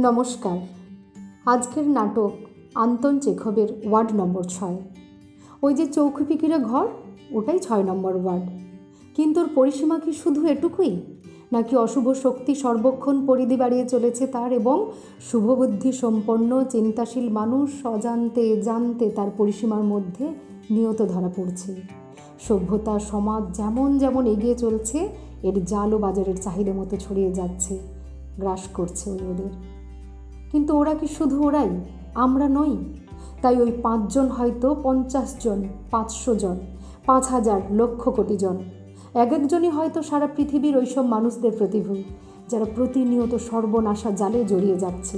নমস্কার। আজকের নাটক আন্তন চেখভের ওয়ার্ড নম্বর 6। ওই যে চৌকি পিকিরা ঘর, ওটাই 6 নম্বর ওয়ার্ড। কিন্তু ওর পরিসীমা কি শুধু এটুকুই, নাকি অশুভ শক্তি সর্বক্ষণ পরিধি বাড়িয়ে চলেছে তার, এবং শুভবুদ্ধি সম্পন্ন চিন্তাশীল মানুষ অজান্তে জানতে তার পরিসীমার মধ্যে নিয়ত ধরা পড়ছে। সভ্যতা সমাজ যেমন যেমন এগিয়ে চলছে, এর জালও বাজারের চাহিদা মতো ছড়িয়ে যাচ্ছে, গ্রাস করছে ওদের। কিন্তু ওরা কি শুধু ওরাই? আমরা নই? তাই ওই 5 জন হয়তো 50 জন, 500 জন, 5000, লক্ষ কোটি জন, এক একজনই হয়তো সারা পৃথিবীর ওইসব মানুষদের প্রতিভূ, যারা প্রতিনিয়ত সর্বনাশা জালে জড়িয়ে যাচ্ছে।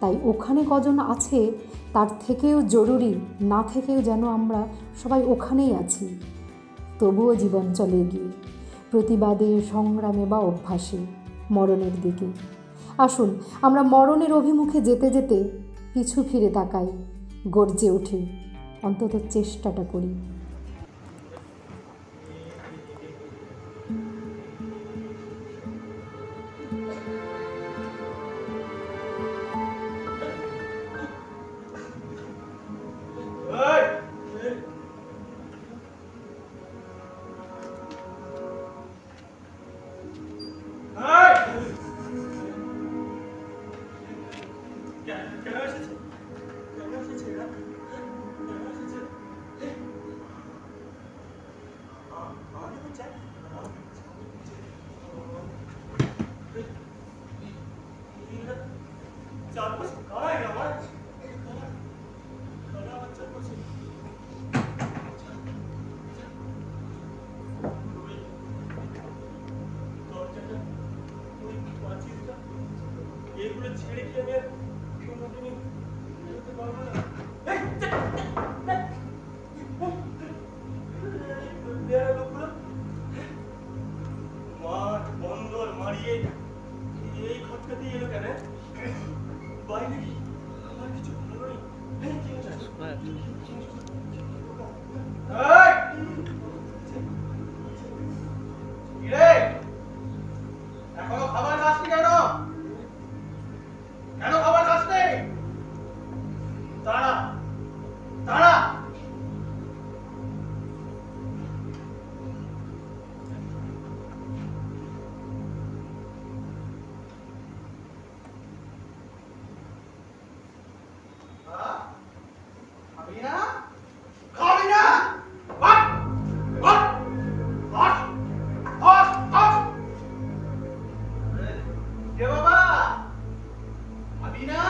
তাই ওখানে কজন আছে তার থেকেও জরুরি, না থেকেও যেন আমরা সবাই ওখানেই আছি। তবুও জীবন চলে গিয়ে প্রতিবাদে, সংগ্রামে বা অভ্যাসে মরণের দিকে। আসুন আমরা মরণের অভিমুখে যেতে যেতে পিছু ফিরে তাকাই, গর্জে উঠি, অন্তত চেষ্টাটা করি। ছেড়ে কি আমি কোনোদিনই যেতে পারবো না। লোকগুলো মাঠ বন্দর মারিয়ে এই ঘটকাতেই এলো কেন? বাইরে কি আমার কিছু ভালো নেই? এখনো খাবার খাসনি কেন? কেন খাবার খাসনি? তারা তারা খাবি না? খাবি না? কে বাবা? খাবি না?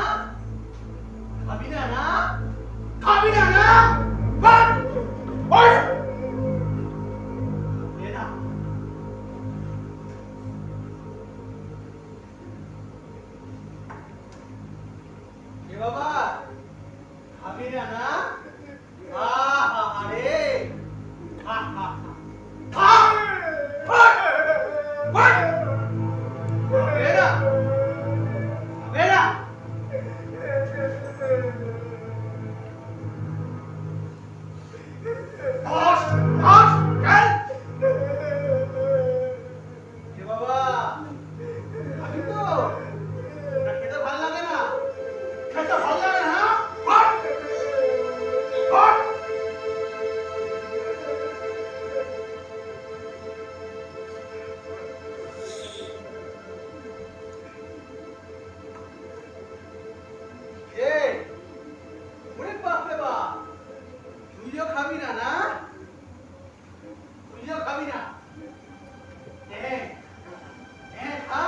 খাবি না না? খাবি না না? বাবা খাবি না না? আরে খাবি না না? তুইও খাবি না? খা।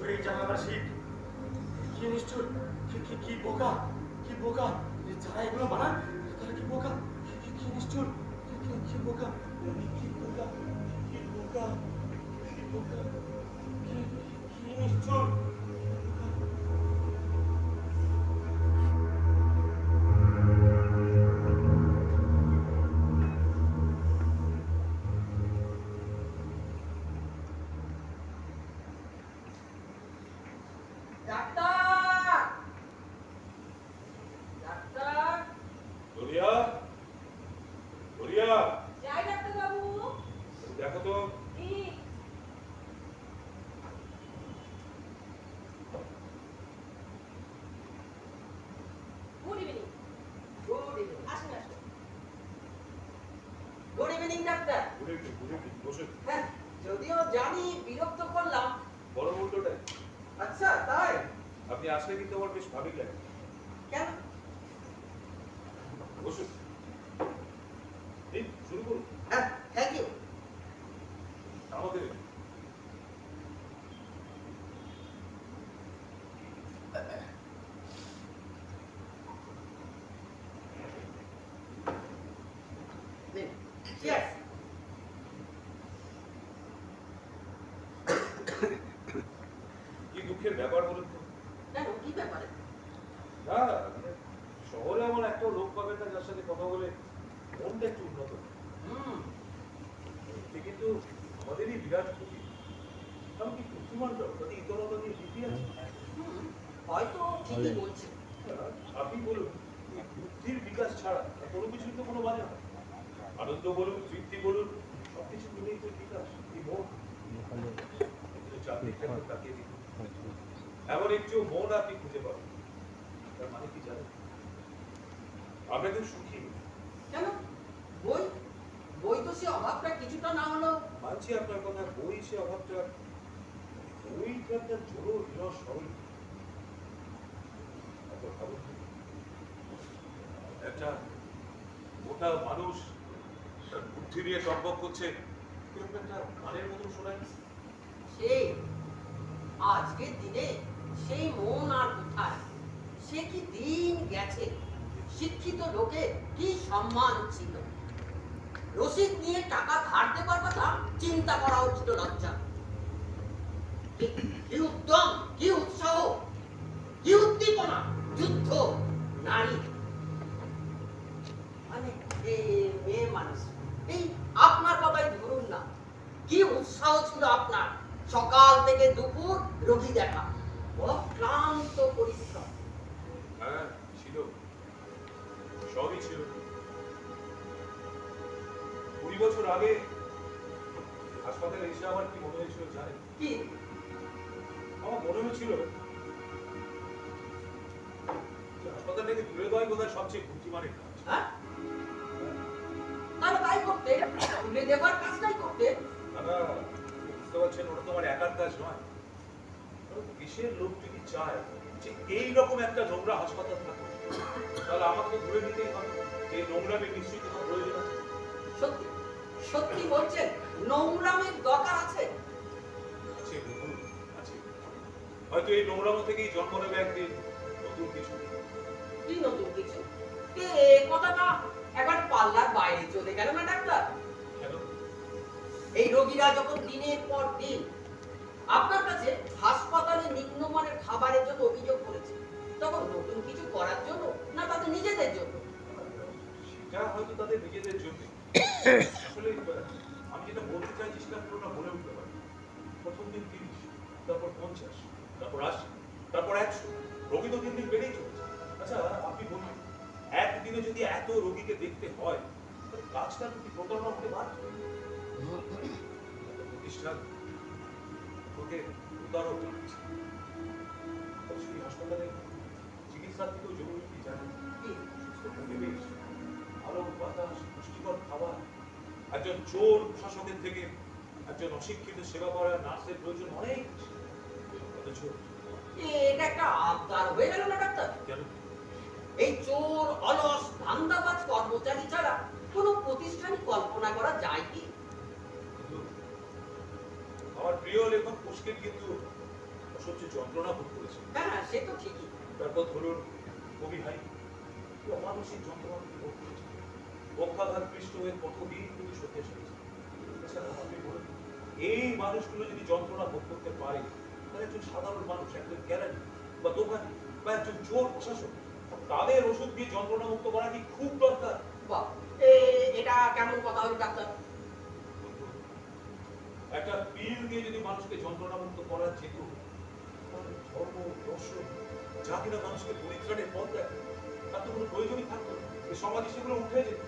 ছুঁড়েই জানালার শীত। কি নিষ্ঠুর, কি বোকা, কি বোকা! যারা এগুলো বানায় তারা কি বোকা, কি নিষ্ঠুর, কি বোকা, কি বোকা, কি বোকা, কি বোকা, কি নিষ্ঠুর! দেখো তো যদিও জানি বিরক্ত করলাম, বড় উল্টোটাই। আচ্ছা তাই? আপনি আসলে কিন্তু আমার বেশ ভাবিক লাগে। কেন? বসুন, এই শুরু করুন। হ্যাঁ, থ্যাংক ইউ। আমাদের চিয়ার্স। কি দুঃখের ব্যাপার বলুন তো। কেন, কি ব্যাপারে? না মানে শহরে এমন একটা লোক পাবেন না যার সাথে কথা বলে মনটা একটু উন্নত হয়। কিন্তু আমাদেরই বিরাট ক্ষতি। এমনকি বুদ্ধিমানরাও তাদের ইতরতা নিয়ে ভীতি আছে। হয়তো ঠিকই বলছেন। আপনি বলুন, এই বুদ্ধির বিকাশ ছাড়া কোনো কিছুই তো কোনো মানে হয়। আনন্দ বলুন, তৃপ্তি বলুন, সবকিছু মিলেই তো বিকাশ। এই মন চাকরির ক্ষেত্রে তাকিয়ে দিন, এমন একটু মন আপনি খুঁজে পাবেন। তার মানে কি জানেন? আমরা কিন্তু সুখী। কেন? বই বই তো সে অভাবটা কিছুটা না হলেও। মানছি আপনার কথা, বই সে অভাবটা, বইটা একটা জোড়ো হীরক সরল। একটা মোটা মানুষ তার বুদ্ধি দিয়ে টকবক করছে, এরকম একটা গানের মতন শোনায়। সেই আজকের দিনে সেই মন আর কোথায়? সে কি দিন গেছে? শিক্ষিত লোকে কি সম্মান ছিল! রসিদ নিয়ে টাকা ধার দেবার কথা চিন্তা করা উচিত লজ্জা। কি উদ্যম, কি উৎসাহ, কি উদ্দীপনা, যুদ্ধ, নারী, মানে মেয়ে মানুষ। এই আপনার কথাই ধরুন না, কি উৎসাহ ছিল আপনার! সকাল থেকে দুপুর রোগী দেখা, অক্লান্ত পরিশ্রম। হ্যাঁ ছিল, সবই ছিল। 20 বছর আগে হাসপাতালে এসে আমার কি মনে হয়েছিল জানেন? কি আমার মনে হয়েছিল যে হাসপাতাল থেকে তুলে দেওয়াই বোধহয় সবচেয়ে বুদ্ধিমানের কাজ। হ্যাঁ, তাহলে তাই করতে, তুলে দেবার কাজটাই করতে। দাদা বুঝতে পারছেন, ওটা তোমার একার কাজ নয়। দেশের লোক যদি চায় যে এইরকম একটা নোংরা হাসপাতাল থাকে, তাহলে আমাকে ধরে নিতেই হবে যে নোংরামে নিশ্চয়ই তোমার প্রয়োজন আছে। সত্যি সত্যি বলছেন, নোংরামের দরকার আছে? আছে বহু আছে। হয়তো এই নোংরামো থেকেই জন্ম নেবে একদিন নতুন কিছু। কি নতুন কিছু? কথাটা একবার পাল্লার বাইরে চলে গেল না ডাক্তার? কেন? এই রোগীরা যখন দিনের পর দিন আপনার কাছে হাসপাতালে নিম্নমানের খাবারের জন্য অভিযোগ করেছে, তখন নতুন কিছু করার জন্য না তাদের নিজেদের জন্য? সেটা হয়তো তাদের নিজেদের জন্য। আসলে আমি যেটা বলতে চাইছি সেটা পুরোটা বলে উঠতে পারি। প্রথম দিন 30, তারপর 50, তারপর 80, তারপর 100। রোগী তো দিন দিন বেড়েই চলেছে। আচ্ছা আপনি বলুন, একদিনে যদি এত রোগীকে দেখতে হয়, তাহলে কাজটা কি প্রতারণা হতে বাধ্য? প্রতিষ্ঠান তোকে উদাহরণ দিচ্ছে। সেই হাসপাতালে চিকিৎসার থেকেও জরুরি কি জানেন? সুস্থ পরিবেশ, আলো বাতাস, পুষ্টিকর খাবার। একজন চোর প্রশাসকের থেকে একজন অশিক্ষিত সেবা করা নার্সের প্রয়োজন অনেক। অথচ এটা একটা আবদার হয়ে গেল না ডাক্তার? কেন? এই চোর, অলস, ধান্দাবাজ কর্মচারী ছাড়া কোন প্রতিষ্ঠান কল্পনা করা যায় কি? আমার প্রিয় লেখক পুষ্কিন কিন্তু অসহ্য যন্ত্রণা ভোগ করেছে। হ্যাঁ, সে তো ঠিকই। তারপর ধরুন কবি ভাই অমানসিক যন্ত্রণা ভোগ করেছে, পক্ষাঘাত পৃষ্ঠ হয়ে কতদিন কিন্তু সত্যি চলেছে। আচ্ছা আপনি বলুন, এই মানুষগুলো যদি যন্ত্রণা ভোগ করতে পারে, তাহলে একজন সাধারণ মানুষ, একজন গ্যারানি বা দোকানি বা একজন চোর প্রশাসক, তাদের ওষুধ দিয়ে যন্ত্রণা মুক্ত করা কি খুব দরকার? বাহ, এটা কেমন কথা হলো ডাক্তার? একটা পিল দিয়ে যদি মানুষকে যন্ত্রণা মুক্ত করা যেত, তাহলে ধর্ম দর্শন যা কিনা মানুষকে পরিত্রাণের পথ দেয়, তার তো কোনো প্রয়োজনই থাকতো না। এই সমাজে সেগুলো উঠে যেত।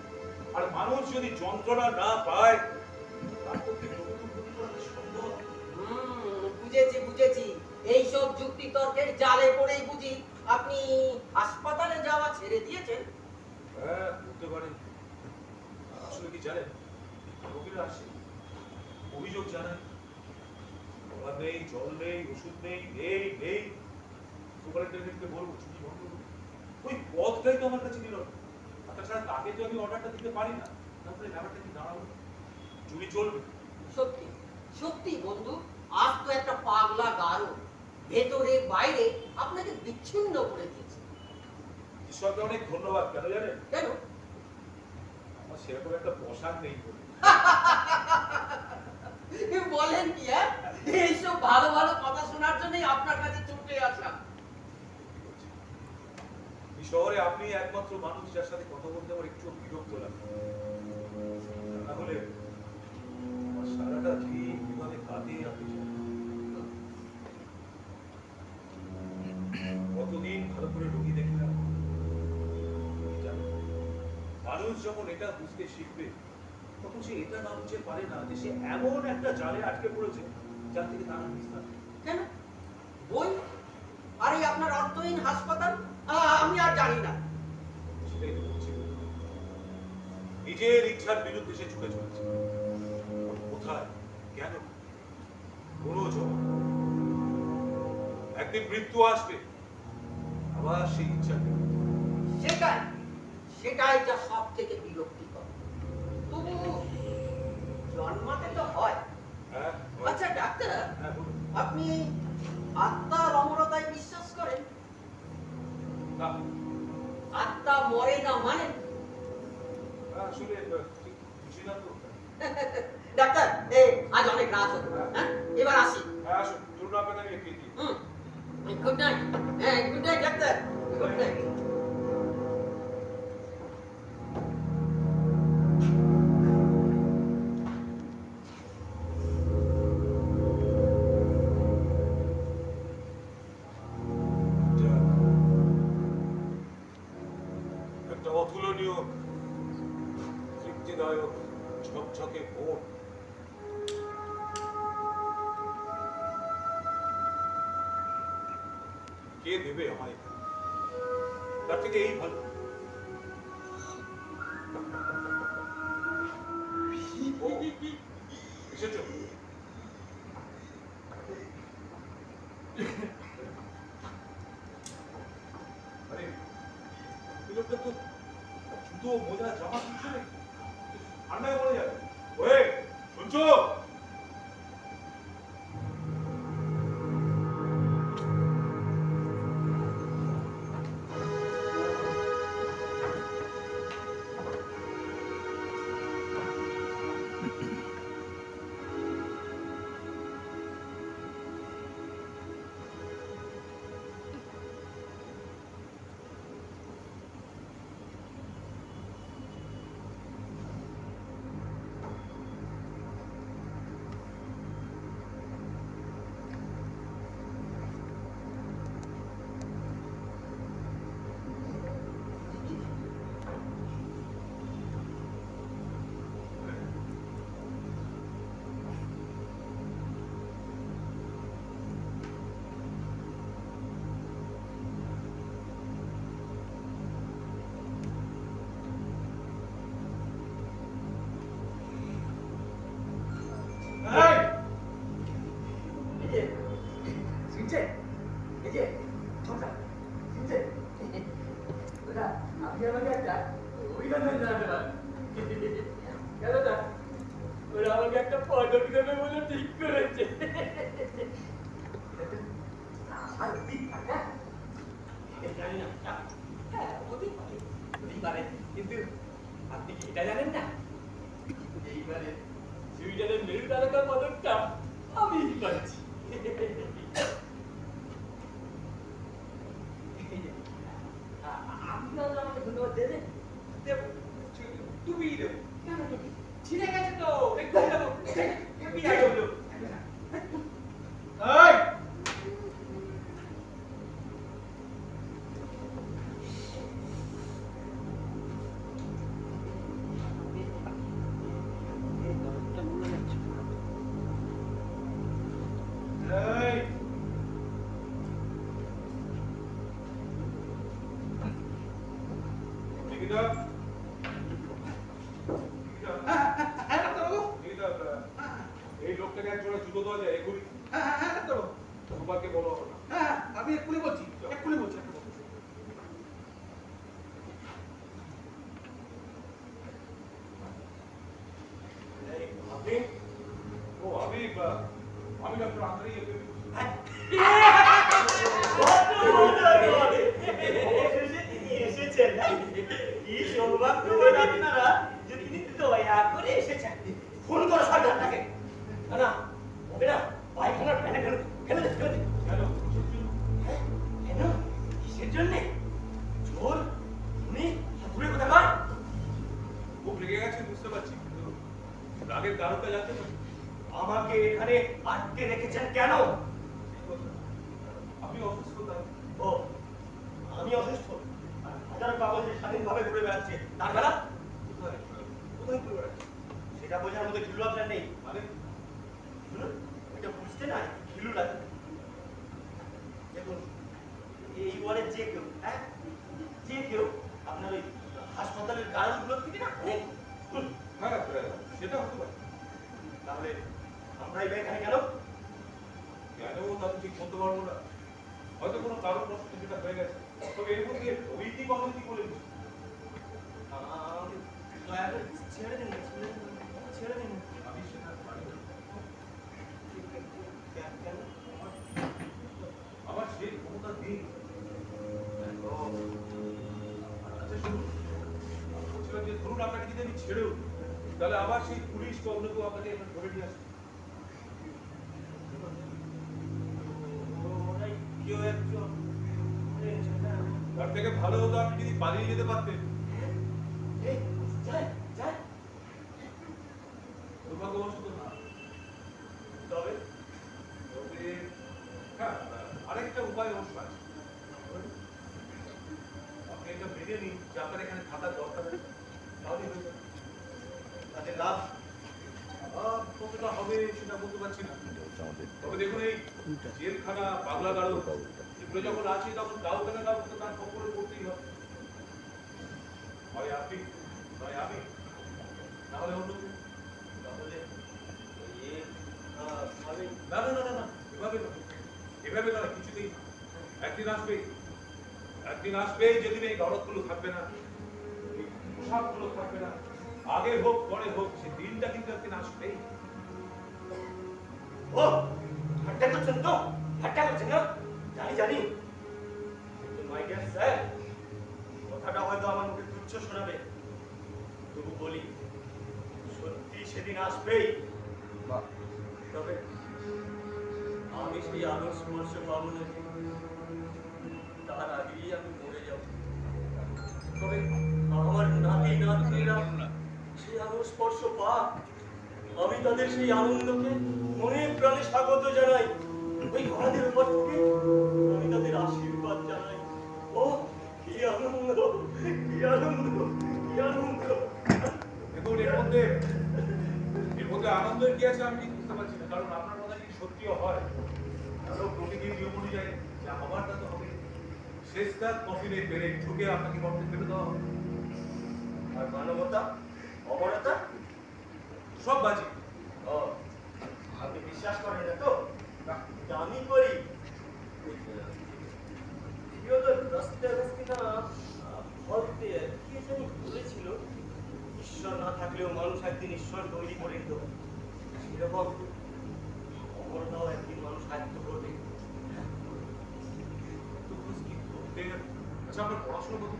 আর মানুষ যদি যন্ত্রণা না পায়, তার পক্ষে নতুন পরিত্রাণ সম্ভব। বুঝেছি। এইসব যুক্তি তর্কের জালে পড়েই বুঝি আপনি হাসপাতালে যাওয়া ছেড়ে দিয়েছেন। হ্যাঁ, হতে পারে। আসলে কি জানেন, রোগীরা আসে, অভিযোগ জানায়, খাবার নেই, জল নেই, ওষুধ নেই, নেই। সুপারিনটেন্ডেন্টকে বলবো ছুটি বন্ধ করুন। ওই পথটাই তো আমার কাছে নিল না। তাছাড়া তাকে তো আমি অর্ডারটা দিতে পারি না, তারপরে ব্যাপারটা কি দাঁড়াবো? চুরি চলবে। সত্যি বন্ধু, আজ তো একটা পাগলা গারো ভেতরে বাইরে আপনাকে বিচ্ছিন্ন করে দিয়েছে। ঈশ্বরকে অনেক ধন্যবাদ। কেন জানেন? কেন? আমার সেরকম একটা পোশাক নেই বলে। বলেন কি? এইসব ভালো ভালো কথা শোনার জন্যই আপনার কাছে ছুটে আসা। এই শহরে আপনি একমাত্র মানুষ যার সাথে কথা বলতে আমার একটু বিরক্ত লাগে। তাহলে আমার সারাটা দিন কিভাবে কাটে আপনি কতদিন ভালো করে রোগী দেখলাম। মানুষ যখন এটা বুঝতে শিখবে, তখন সে এটা না বুঝতে পারে না যে সে এমন একটা জালে আটকে পড়েছে যার থেকে তার নিস্তার নেই। কেন? বই আর এই আপনার অর্থহীন হাসপাতাল আমি আর জানি না। সেটাই তো বলছি, নিজের ইচ্ছার বিরুদ্ধে সে ছুটে চলেছে। কোথায়, কেন, কোন জবাব। একদিন মৃত্যু আসবে, আবার সেই ইচ্ছার বিরুদ্ধে। সেটাই যা সব থেকে বিরক্তিকর। তবু জন্মাতে তো হয়। আচ্ছা ডাক্তার, আপনি আত্মার অমরতায় বিশ্বাস করেন? আত্মা মরে না মানে? আসলে বুঝি না তো। ডাক্তার, আজ অনেক রাত হলো, হ্যাঁ এবার আসি। হ্যাঁ আসুন, দুর্না আপনাকে আমি এগিয়ে দিই। Good night. Good night doctor, good night. একটা অতুলনীয়, তৃপ্তিদায়ক, ঝকঝকে ভোর। কে দেবে আমায়? তার থেকে এই ভালো। এসেছো? আরে লোকটা তো জুতো মোজা জামা কিছু নেই, ঠান্ডায় পড়ে যাবে। ওয়ে শুনছো? এটা হ্যাঁ ডাক্তারবাবু। এটা এই লোকটাকে এক জোড়া জুতো দেওয়া যায় এগুলি হ্যাঁ ডাক্তারবাবু। তোমাকে বলো হবে না। হ্যাঁ আমি এক্ষুনি বলছি, এক্ষুনি বলছি। আপনি ও আমি ডক্টর আন্দ্রেই এসেছেন কি সৌভাগ্যবান আপনারা যে তিনি দয়া করে এসেছেন। ফোন করো সরকারটাকে। না না হবে না, পায়খানার প্যানে ফেলে ফেলে দে, ফেলে দে। কেন কেন কিসের জন্যে? চোর উনি হাতুড়ে কোথাকার? খুব রেগে গেছে বুঝতে পারছি, কিন্তু রাগের কারণটা জানতে পারি। আমাকে এখানে আটকে রেখেছেন কেন? আপনি অসুস্থ তাই। ও আমি অসুস্থ আর হাজারো পাগল যে স্বাধীনভাবে ঘুরে বেড়াচ্ছে তার বেলা কোথায় কোথায় ঘুরে বেড়াচ্ছে? সেটা বোঝার মতো ঘিলু আপনার নেই। মানে এটা বুঝতে নাই ঘিলু লাগে। দেখুন এই ওয়ার্ডের যে কেউ, হ্যাঁ যে কেউ আপনার ওই হাসপাতালের গাড়িগুলোর থেকে না অনেক হ্যাঁ সেটা হতে পারে। তাহলে আমরা এই এখানে কেন? কেন তা তো ঠিক বলতে পারবো না, হয়তো কোনো কারণ বশত যেটা হয়ে গেছে। তবে এর মধ্যে নৈতিক অনৈতিক বলে কিছু। আমাকে দয়া করে ছেড়ে দিন, ছেড়ে দিন। আমি সেটা পারি না। কেন? আমার সেই ক্ষমতা নেই। আচ্ছা শুনুন, আমি বলছিলাম যে ধরুন আপনাকে যদি আমি ছেড়েও দিই, তাহলে আবার সেই পুলিশ বা অন্য কেউ আপনাকে এখানে ধরে নিয়ে আসবে। ওরাই কেউ একজন তার থেকে ভালো হতো আপনি যদি পালিয়ে যেতে পারতেন। যায় যায় দুর্ভাগ্যবশত না। তবে তবে হ্যাঁ, আরেকটা উপায় অবশ্য আছে। আপনি এটা মেনে নিন যে আপনার এখানে থাকার দরকার নেই, তাহলেই হয়ে যাবে। তাতে লাভ কতটা হবে সেটা বলতে পারছি না। তবে দেখুন এই জেলখানা, পাগলা গাড়ো এগুলো যখন আছে তখন কাউকে না কাউকে তো তার খবরে পড়তেই হবে। হয় আপনি নয় আমি, নাহলে অন্য কেউ। তাহলে না না না না না, এভাবে নয়, এভাবে নয়, কিছুতেই না। একদিন আসবে, একদিন আসবে যেদিন এই গড়তগুলো থাকবে না, এই পোশাকগুলো থাকবে না, আগে হোক পরে হোক, সে দিনটা কিন্তু একদিন আসবেই। ও ঠাট্টা করছেন তো? ঠাট্টা করছেন না? জানি জানি, কিন্তু মাই ডিয়ার স্যার, কথাটা হয়তো আমার মুখে তুচ্ছ শোনাবে, তবু বলি সত্যি সেদিন আসবেই। তবে আমি সেই আলো স্পর্শ পাবো না, তার আগেই আমি মরে যাব। তবে আমার নাতি নাতনিরা সেই আলো স্পর্শ পাক, আমি তাদের সেই আনন্দকে মনে প্রাণে স্বাগত জানাই। ওই ঘোড়াদের উপর থেকে আমি তাদের আশীর্বাদ জানাই। ও কি আনন্দ, কি আনন্দ, কি আনন্দ! দেখুন এর মধ্যে আনন্দের কি আছে আমি ঠিক বুঝতে পারছি না, কারণ আপনার কথা যদি সত্যিও হয়, তাহলে প্রকৃতির নিয়ম অনুযায়ী যা হবার তা তো হবে। শেষটা কফিনে বেড়ে ঢুকে আপনাকে গর্তে ফেলে দেওয়া হবে। আর মানবতা, অমরতা সব বাজি। ও আপনি বিশ্বাস করেন না তো? আমি করি। ঈশ্বর না থাকলেও মানুষ একদিন ঈশ্বর তৈরি করে দিত, সেরকম অমরতাও একদিন মানুষ আয়ত্ত করবে। আচ্ছা আপনার পড়াশোনা কত?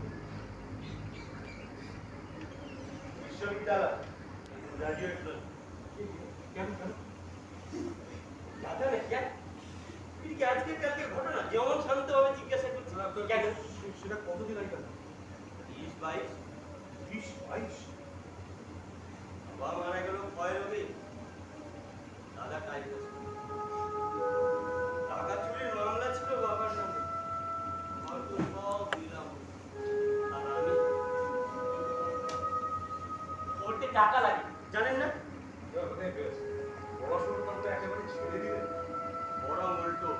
বিশ্ববিদ্যালয় গ্রাজুয়েট। কেন কেন? দাদা না কেন? আজকের কালকের ঘটনা যেমন শান্তভাবে জিজ্ঞাসা করছি কেন? সেটা কতদিন আগে? 20-22। 20-22? বাবা মারা গেল ভয় হবে, দাদা টাইপ টাকা চুরির মামলা ছিল বাবার নামে, হয়তো সব দিলাম। আর আমি পড়তে টাকা লাগে জানেন না? পড়াশোনার করতে একেবারে ছেড়ে দিলেন? বরং উল্টো,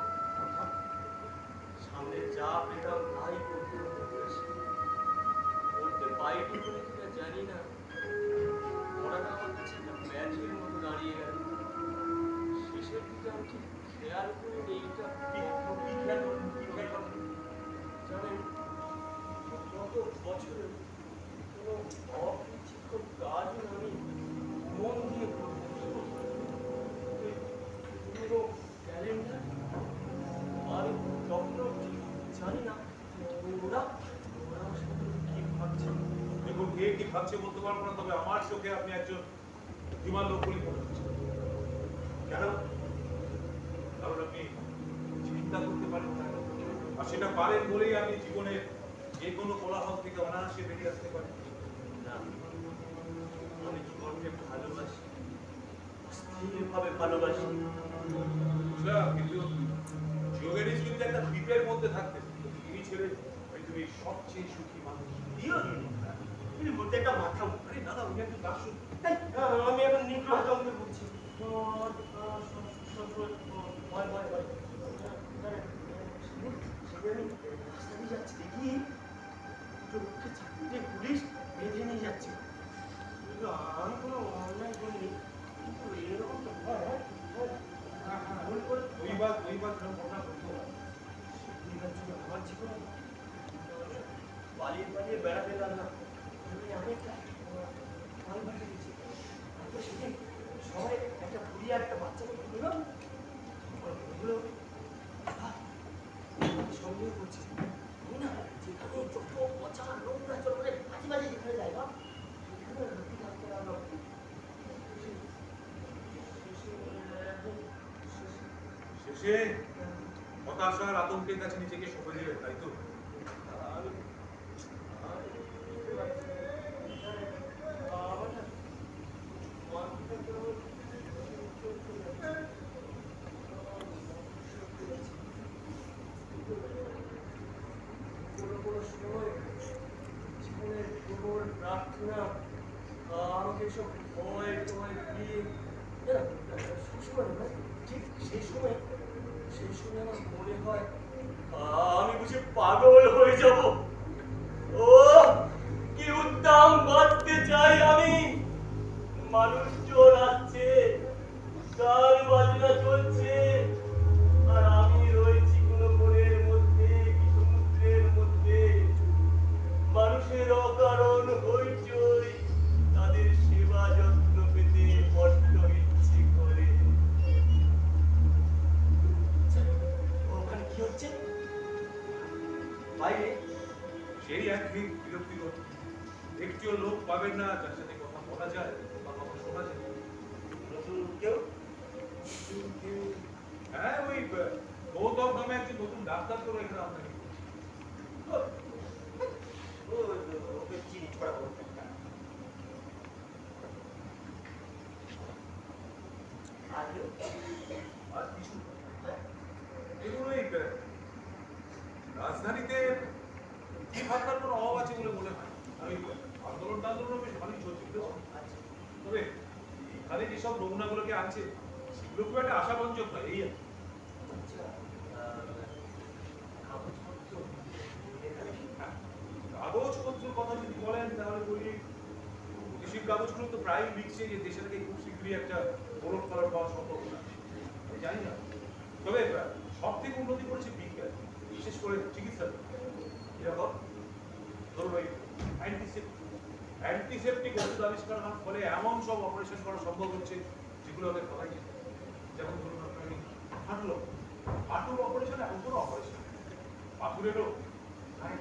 সামনে যা পেতাম তাই করতে পড়তে পাইনি খেয়াল করে এইটা কি খেয়াল করুন, কি খেয়াল করুন? জানেন, গত বছরে কোনো অপ্রীতিকর কাজও আমি মন দিয়ে করতে পুরো ক্যালেন্ডার আমি তখন জানি না ওরা আমার সাথে কি ভাবছে। দেখুন, কে কি ভাবছে বলতে পারবো না, তবে আমার চোখে আপনি একজন বিমান লোক বলে মনে হচ্ছে। কেন? কারণ আপনি চিন্তা করতে পারেন না, আর সেটা পারেন বলেই আপনি জীবনের যে কোনো কোলাহল থেকে অনায়াসে বেরিয়ে আসতে পারেন। না, আমি জীবনকে ভালোবাসি, স্থিরভাবে ভালোবাসি। কিন্তু যোগেশ কিন্তু একটা দ্বীপের মধ্যে থাকতেন, তিনি ছিলেন পৃথিবীর সবচেয়ে সুখী মানুষ। এর মধ্যে একটা মাথা। আরে দাদা, উনি একটু দাসু। আমি এখন নিগ্রহ দমকে বলছি। যাচ্ছি দেখি চোখকে চাকরিতে পুলিশ বেঁধে নিয়ে যাচ্ছে। কিন্তু আমি কোনো অন্যায় করিনি, কিন্তু এরকম তো হয়। ভুল করে ওইবার ঘটনা ঘটতো। আমার জীবনে পালিয়ে পালিয়ে বেড়াতে লাগলাম। আমি একটা মাল ভাসে গেছি। তারপর সেদিন সবাই একটা বুড়ি আর একটা বাচ্চাকে ধরলো। সন্দেহ করছি আমি না, যেখানে যত পচা নোংরা চলবে বাজি বাজি যেখানে যায় না, সেখানে রুটি থাকতে লাগলাম। শেষে হতাশার আতঙ্কের কাছে নিজেকে সঁপে দিলেন, তাই তো? প্রার্থনা আমাকে সব ভয় টয় দিয়ে সবসময় না, ঠিক সেই সময় আমার মনে হয় আমি বুঝি পাগল হয়ে যাব। ও কি উদ্দাম বাঁচতে চাই আমি। মানুষজন আসছে, গান বাজনা চলছে, আর আমি রয়েছি কোনো মনের মধ্যে, কি সমুদ্রের মধ্যে। মানুষের অকারণ হইচই, তাদের সেবা যত্ন পেতে বড্ড ইচ্ছে করে। ওখানে কি হচ্ছে বাইরে? সেই একদিন বিরক্তিকর, একটিও লোক পাবেন না যার সাথে কথা বলা যায় বা কথা শোনা যায়। নতুন কেউ? হ্যাঁ, ওই গৌতম নামে একজন নতুন ডাক্তার তো এখানে আপনাকে ওকে চিনি ছড়া বলতে। আর কিছু দেখুন, ওই রাজধানীতে কি ভাবনার কোনো অভাব আছে বলে মনে হয়। আমি আন্দোলন বেশ ভালোই চলছে, তবে এখানে যেসব নমুনাগুলোকে আনছে সেগুলো খুব একটা আশাবঞ্জক নয়। এই কাগজপত্রের কথা যদি বলেন তাহলে বলি, কৃষির কাগজগুলো তো প্রায় লিখছে যে দেশে থেকে খুব শীঘ্রই একটা ফলন ফলন পাওয়া সম্ভব না। আমি জানি না, তবে সব থেকে উন্নতি করেছে বিজ্ঞান, বিশেষ করে চিকিৎসা। এরকম ধরুন ওই অ্যান্টিসেপ্টিক ওষুধ আবিষ্কার হওয়ার ফলে এমন সব অপারেশন করা সম্ভব হচ্ছে যেগুলো আমাদের করাই যেত। যেমন ধরুন আপনার হাঁটুর অপারেশন এমন কোনো অপারেশন, পাথুরেরও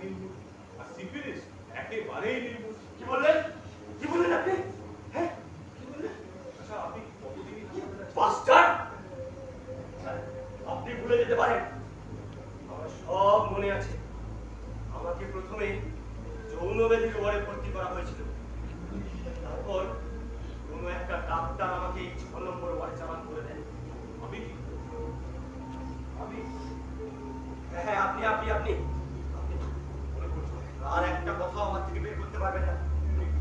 নির্মূল, আর সিফিলিস একেবারেই নির্মূল। কি বললেন? কি বললেন আপনি? হ্যাঁ, কি বললেন? আচ্ছা, আপনি কতদিন মাস্টার, আপনি ভুলে যেতে পারেন, আমার সব মনে আছে। আমাকে প্রথমে যৌন ব্যাধির ওয়ার্ডে ভর্তি করা হয়েছিল। তারপর কোনো একটা ডাক্তার আমাকে 6 নম্বর ওয়ার্ডে চালান করে দেন। আমি হ্যাঁ, আপনি মনে করছি আর একটা কথা আমার থেকে বের করতে পারবেন না।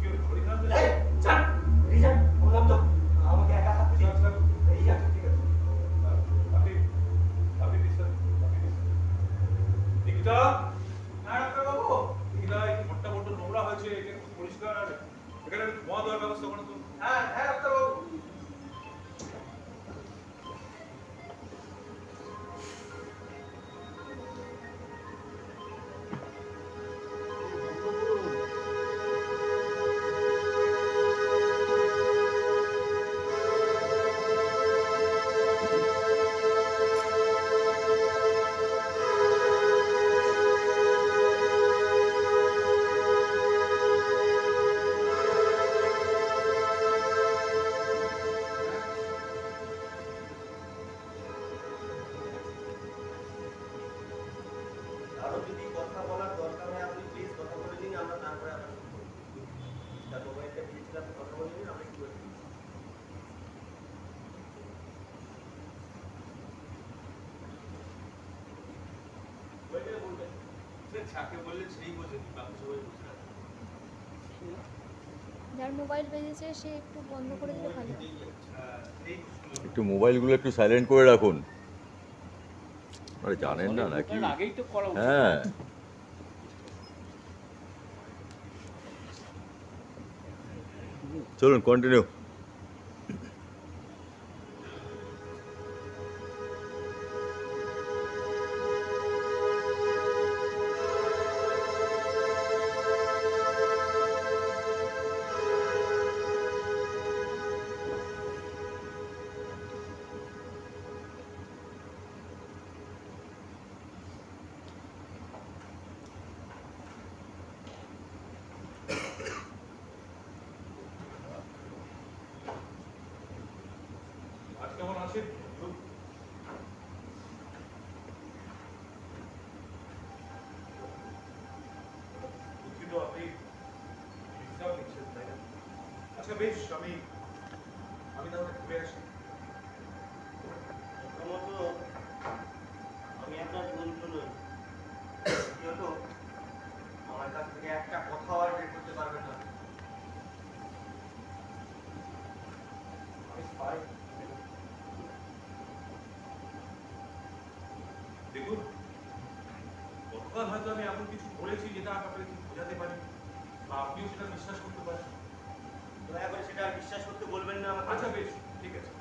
কেউ ধরে থাকবে। এই, যান, এই যান, বললাম তো, আমাকে একা থাকতে দিন। এই যান, ঠিক আছে। আপনি বিশ্রাম দিকটা। হ্যাঁ ডাক্তারবাবু, এটা এই ঘরটা বড্ড নোংরা হয়েছে, এটা একটু পরিষ্কার, আর এখানে ধোঁয়া দেওয়ার ব্যবস্থা করুন তো। হ্যাঁ ডাক্তারবাবু। আরো যদি কথা বলার দরকার হয় আপনি প্লিজ কথা বলে নিন, আমরা তারপরে আবার শুরু করব। তার মোবাইলটা দিয়েছিলাম, কথা বলে নিন, আমরা একটু করে দিচ্ছি। ওইটা বলবেন সে ছাকে বললে সেই বোঝেনি, বাকি সবাই বুঝে রাখে। যার মোবাইল বেজেছে সে একটু বন্ধ করে দিলে ভালো হয়। এই শুনলাম। একটু মোবাইলগুলো একটু সাইলেন্ট করে রাখুন। আরে জানেন না নাকি? আগেই তো করা উচিত। হ্যাঁ, চলুন কন্টিনিউ। আজ কেমন আছেন? দুঃখিত, আপনি বিশ্রাম নিচ্ছেন, তাই না? আচ্ছা বেশ, আমি তাহলে ঘুরে আসি। প্রথমত আমি আপনার বন্ধু নই, দ্বিতীয়ত আমার কাছ থেকে একটা কথাও আর বের করতে পারবেন না। আমি স্পাই। দেখুন, গতকাল হয়তো আমি এমন কিছু বলেছি যেটা আপনাকে ঠিক বোঝাতে পারি, বা আপনিও সেটা বিশ্বাস করতে পারেন। দয়া করে সেটা আর বিশ্বাস করতে বলবেন না আমাকে। আচ্ছা বেশ, ঠিক আছে।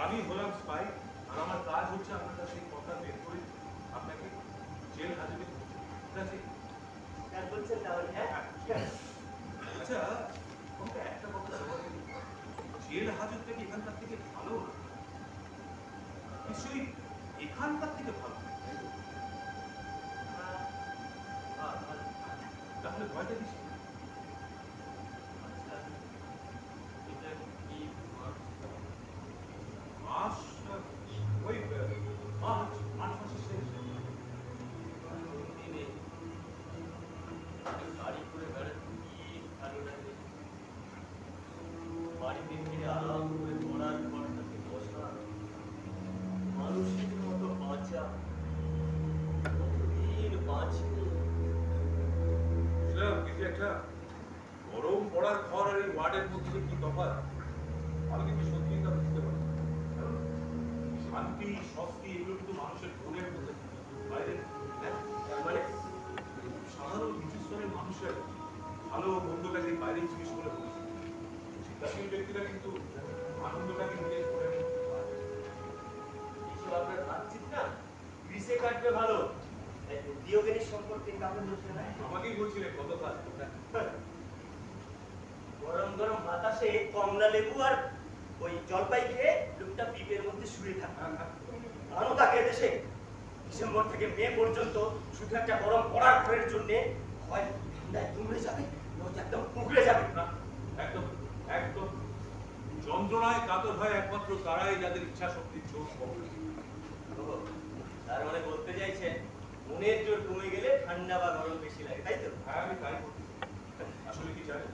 আমি হলাম স্পাই, আর আমার কাজ হচ্ছে আপনার কাছে এই কথা বের করে আপনাকে জেল হাজতে পৌঁছে দেওয়া। ঠিক আছে? স্যার বলছেন তাহলে? হ্যাঁ, ঠিক আছে। আচ্ছা, তোমাকে একটা কথা বলি, জেল হাজত থেকে এখানকার থেকে ভালো না? নিশ্চয়ই এখানকার থেকে ভালো, তাই তো? তাহলে ভয়টা দিস না। আচ্ছা, এটা কি মাস ওই মার্চ মাসের শেষ। দিনে গাড়ি করে বেড়াতে কি ভালো লাগে। বাড়িতে ফিরে আরাম করে পড়ার ঘরটাতে বসা, মানুষের মতো বাঁচা, কতদিন বাঁচিনি। বুঝলাম, কিন্তু একটা গরম পড়ার ঘর আর এই ওয়ার্ডের মধ্যে কি তফাৎ, আমি কিন্তু সত্যি তা বুঝতে পারি। কারণ শান্তি স্বস্তি এগুলো কিন্তু মানুষের মনের মধ্যে থাকে, বাইরে হ্যাঁ, তার মানে সাধারণ নিচু স্তরের মানুষের ভালো মন্দটাকে বাইরের জিনিস বলে বুঝে। চিন্তাশীল ব্যক্তিরা কিন্তু আনন্দটাকে নিজের করে এসব আপনার বাতচিত না গ্রিসে কাটবে ভালো। দিয়োগেনের সম্পর্কে কাউকে বলছে না। আমাকেই বলছিলেন গতকাল। গরম গরম বাতাসে কমলা লেবু আর ওই জলপাই খেয়ে লোকটা পিপের মধ্যে শুয়ে থাকে। আরো তাকে দেশে ডিসেম্বর থেকে মে পর্যন্ত শুধু একটা গরম পড়ার ঘরের জন্যে হয় ঠান্ডায় দুমড়ে যাবে, নয়তো একদম কুকড়ে যাবে। না, একদম একদম যন্ত্রণায় কাতর হয় একমাত্র তারাই যাদের ইচ্ছা শক্তির জোর কম। ওহো, তার মানে বলতে চাইছেন মনের জোর কমে গেলে ঠান্ডা বা গরম বেশি লাগে, তাই তো? হ্যাঁ, আমি তাই বলছি। আসলে কি জানেন,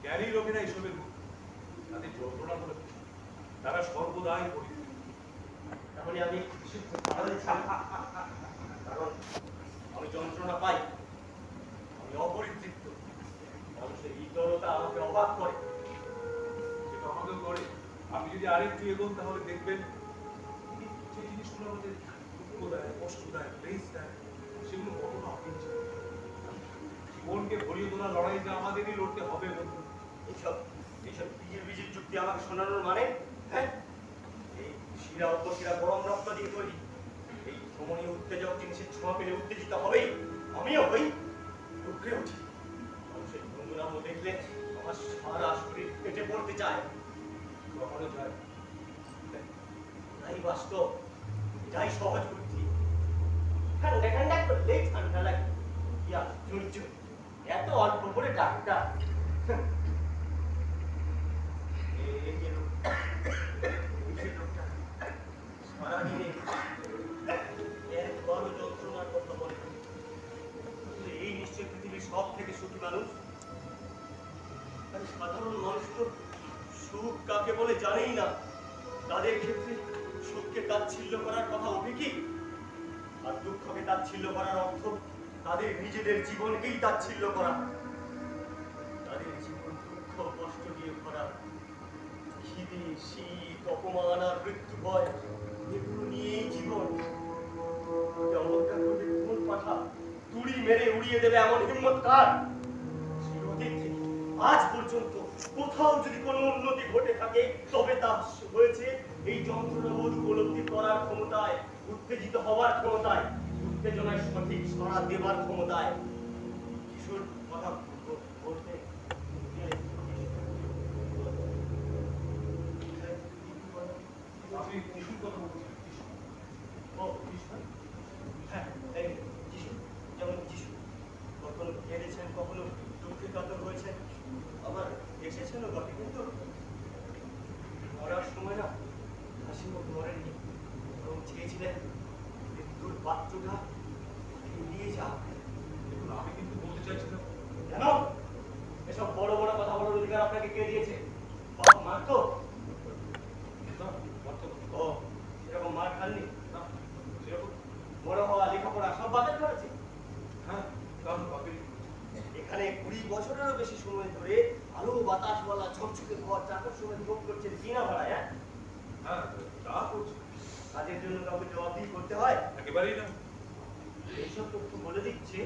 জ্ঞানী লোকেরা এসবের মুখ, তাদের যন্ত্রণা হলো কিছু। তারা সর্বদাই পরিচিত। তাহলে আমি কারণ আমি যন্ত্রণা পাই, আমি অপরিতৃপ্ত। মানুষের ইতরতা আমাকে অবাক করে। সেটা আমাকেও করে। আপনি যদি আরেকটু এগোন তাহলে দেখবেন যে জিনিসগুলো আমাদের দুঃখ দেয়, কষ্ট দেয়, ক্লেশ দেয়, সেগুলো কতটা অপরিচিত। জীবনকে ভরিয়ে তোলা লড়াইটা আমাদেরই লড়তে হবে বন্ধু। এইসব এইসব বীজের বীজের যুক্তি আমাকে শোনানোর মানে, হ্যাঁ? এই শিরা উপশিরা গরম রক্ত দিয়ে তৈরি, এই ধমনী উত্তেজক জিনিসের ছোঁয়া পেলে উত্তেজিত হবেই, আমিও হই, উঠে উঠি। মানুষের ভঙ্গুরামো দেখলে আমার সারা শরীর পেটে পড়তে চায়। কখনো যায় এটাই বাস্তব, এটাই সহজ বুদ্ধি। ঠান্ডা ঠান্ডা করলেই ঠান্ডা লাগে, কি আশ্চর্য! এত অল্প করে ডাক্তার। এই যে লোকটা, সারাদিনে একবারও যন্ত্রণার কথা বলে না। মানুষ, আর সাধারণ মানুষ তো সুখ কাকে বলে জানেই না। তাদের ক্ষেত্রে সুখকে তাচ্ছিল্য করার কথা অভিজ্ঞ, আর দুঃখকে তাচ্ছিল্য করার অর্থ তাদের নিজেদের জীবনকেই তাচ্ছিল্য করা। তাদের জীবন দুঃখ কষ্ট দিয়ে ভরা, খিদে শীত অপমান আর মৃত্যু ভয় এগুলো নিয়েই জীবন। অবজ্ঞা করবে কোন পাঠা, তুড়ি মেরে উড়িয়ে দেবে এমন হিম্মত কার? চিরদিন থেকে আজ পর্যন্ত কোথাও যদি কোনো উন্নতি ঘটে থাকে তবে তা হয়েছে এই যন্ত্রণাবোধ উপলব্ধি করার ক্ষমতায়, উত্তেজিত হওয়ার ক্ষমতায়, উত্তেজনায় সঠিক সাড়া দেবার ক্ষমতায়। কিশোর কথা বলতে আপনি টিস্যুর কথা বলছেন? ও যিশু, হ্যাঁ এই যিশু, যেমন যিশু কখনো কেঁদেছেন, কখনো দুঃখে কাতর হয়েছেন, আবার এসেছেনও বটে, কিন্তু মরার সময় না হাসি মুখ মরেননি, এবং চেয়েছিলেন মৃত্যুর পাত্রটা এড়িয়ে যাক। দেখুন, আমি কিন্তু বলতে চাইছিলাম, কেন এসব বড় বড় কথা বলার অধিকার আপনাকে কে দিয়েছে? বাবা মার তো? না, মারতে হবে। ও সেরকম মার খাননি? না, সেরকম। বড় হওয়া, লেখাপড়া সব বাতিল করেছে? হ্যাঁ, কারণ বাপের এখানে 20 বছরেরও বেশি সময় ধরে আলো বাতাস বলা ঝকঝকে ঘর চাকর সময় ভোগ করছেন বিনা ভাড়ায়। হ্যাঁ, তা করছে। কাজের জন্য কাউকে জবাবদিহি করতে হয়? একেবারেই না। এইসব তথ্য বলে দিচ্ছে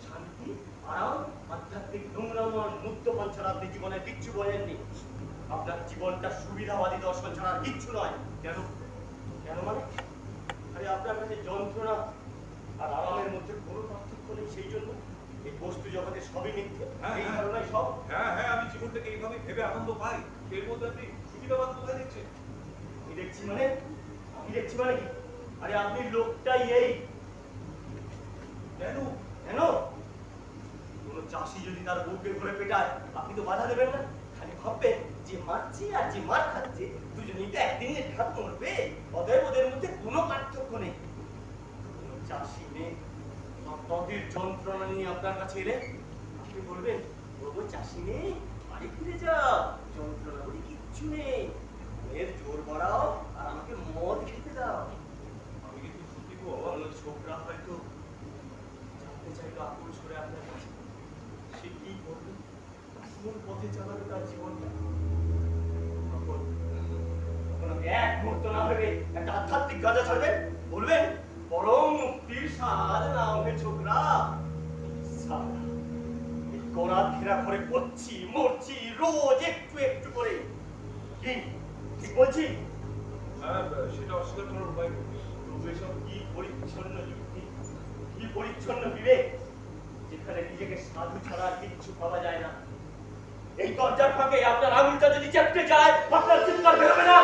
শান্তি, আরাম, আধ্যাত্মিক নোংরাম আর মুক্তপণ ছাড়া আপনি জীবনে কিচ্ছু বোঝেননি। আপনার জীবনটা সুবিধাবাদী দর্শন ছাড়া আর কিচ্ছু নয়। কেন? কেন মানে? আরে আপনার কাছে যন্ত্রণা আর আরামের মধ্যে কোনো পার্থক্য নেই, সেই জন্য এই বস্তু জগতে সবই মিথ্যে, হ্যাঁ, এই হ্যাঁ। ধারণাই সব। হ্যাঁ হ্যাঁ, আমি জীবনটাকে এইভাবে ভেবে আনন্দ পাই। এর মধ্যে আপনি সুবিধাবাদ কোথায় দেখছেন? আমি দেখছি মানে? আমি দেখছি মানে কি? আরে আপনি লোকটাই এই। কেন? কেন? কোনো চাষি যদি তার বউকে ঘরে পেটায় আপনি তো বাধা দেবেন না, খালি ভাববেন যে মারছে আর যে মার খাচ্ছে দুজনেই তো একদিন ঘাত মরবে, অতএব ওদের মধ্যে কোনো পার্থক্য নেই। কোনো চাষি নেই তাদের যন্ত্রণা নিয়ে আপনার কাছে এলে আপনি বলবেন ও চাষি নেই, বাড়ি ফিরে যাও, যন্ত্রণা বলে কিচ্ছু নেই, এর জোর বাড়াও আর আমাকে মদ খেতে দাও। আমি কিন্তু সত্যি খুব অবাক ভালো লাগছে। ছোকরা হয়তো জানতে চাইলো আকুল সরে আপনার কাছে সে কি করবে, কোন পথে চালাবে তার জীবনটা। তখন আপনি এক মুহূর্ত না ভেবে একটা আধ্যাত্মিক গাঁজা ছাড়বেন, বলবেন পরম মুক্তির স্বাদ না হবে ছোকরা। সারা এই গোড়ার ঘেরা করে পড়ছি মরছি রোজ একটু একটু করে। কি ঠিক বলছি? হ্যাঁ, সেটা অস্বীকার করার উপায় নেই। তবু এসব কি পরিচ্ছন্ন যুক্তি, কি পরিচ্ছন্ন বিবেক, যেখানে নিজেকে সাধু ছাড়া আর কিচ্ছু পাওয়া যায় না। এই দরজার ফাঁকে আপনার আঙুলটা যদি চেপটে যায় আপনার চিৎকার বেরোবে না।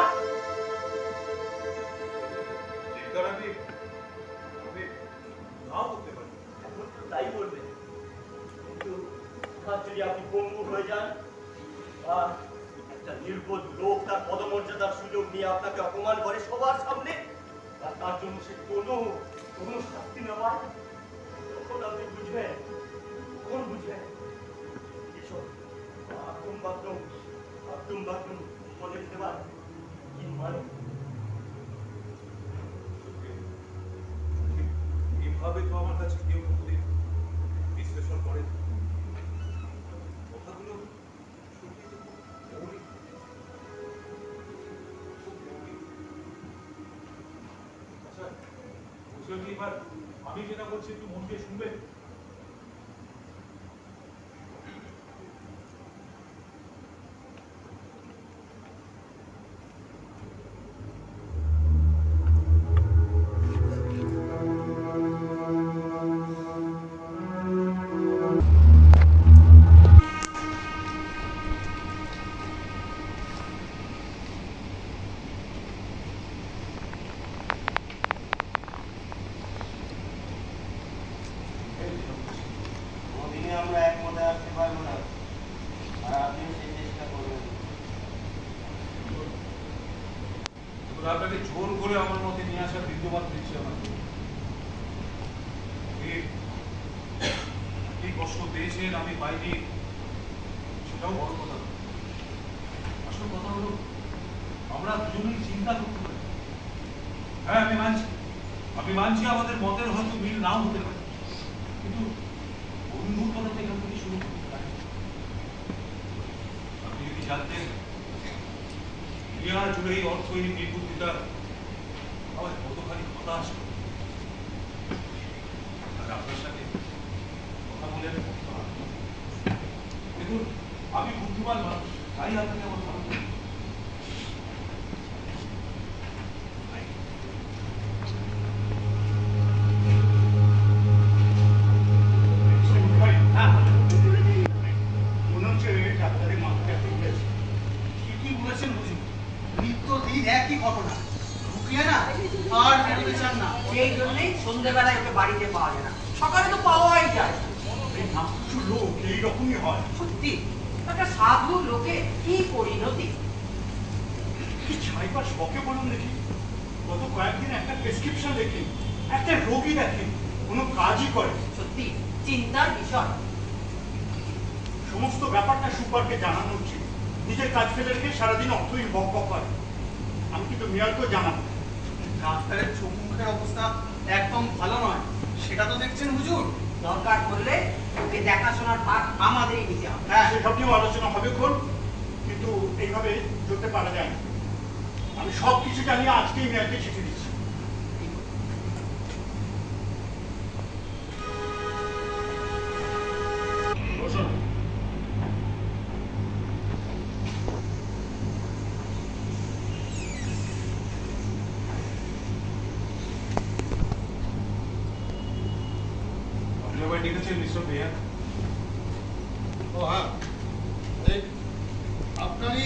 চিৎকার আমি নাও করতে পারি। এখন তো তাই বলবেন, কিন্তু হঠাৎ যদি আপনি পঙ্গু হয়ে যান আর একটা নির্বোধ লোক তার পদমর্যাদার সুযোগ নিয়ে আপনাকে অপমান করে সবার সামনে, আর তার জন্য সে কোনো শাস্তি না পায়, তখন আপনি বুঝবেন, কখন বুঝবেন এসব আতুম বাতুম বলে দেবার কি মানে। এভাবে তো আমার কাছে কেউ কোনোদিন বিশ্লেষণ করে কথাগুলো সত্যি তো খুব মৌলিক। আচ্ছা, বুঝলেন কি এবার আমি যেটা বলছি একটু মন দিয়ে শুনবেন? পেয়েছেন আমি পাইনি সেটাও বড় কথা নয়। আসল কথা হলো আমরা দুজনেই চিন্তা করতে পারি। হ্যাঁ আমি মানছি আমাদের মতের হয়তো মিল নাও হতে পারে, কিন্তু বন্ধুর কথা তো এখান থেকে শুরু করতে পারি। আপনি যদি জানতেন দুনিয়া জুড়ে এই অর্থহীন নির্বুদ্ধিতা আমার কতখানি হতাশ করে। আর আপনার সাথে কথা বলে আমি খুব ভালো। দেখুন আমি বুদ্ধিমান মানুষ, তাই আপনাকে আমার ভালো লাগে। মনে হচ্ছে ডাক্তারের মাথাটা ঠিক আছে। ঠিকই বলেছেন হুজুর, নিত্যদিন একই ঘটনা। রুকিয়া না আর বেরোতে চান না। সেই জন্যই সন্ধ্যেবেলায় ওকে বাড়িতে পাওয়া যায় না, সকালে তো পাওয়াই যায়। এই কিছু লোক এইরকমই হয়। সত্যি একটা সাধু লোকে কি পরিণতি। কি ছাইপাস বকে বলুন দেখি, গত কয়েকদিন একটা প্রেসক্রিপশন দেখি, একটা রোগী দেখেন, কোনো কাজই করে। সত্যি চিন্তার বিষয়। সমস্ত ব্যাপারটা সুপারকে জানানো উচিত। নিজের কাজ ফেলে রেখে সারাদিন অর্থহীন বক বক করে। আমি কিন্তু মেয়রকেও জানাবো। ডাক্তারের চোখ মুখের অবস্থা একদম ভালো নয়, সেটা তো দেখছেন হুজুর। দরকার পড়লে ওকে দেখাশোনার ভার আমাদেরই নিতে হবে। হ্যাঁ, সেসব নিয়েও আলোচনা হবে কোন, কিন্তু এইভাবে চলতে পারা যায় না। আমি সব কিছু জানিয়ে আজকেই মেয়রকে চিঠি দিচ্ছি। বসুন। আপনি আবার ডেকেছেন মিস্টার মেয়ার? ও হ্যাঁ, এই আপনারই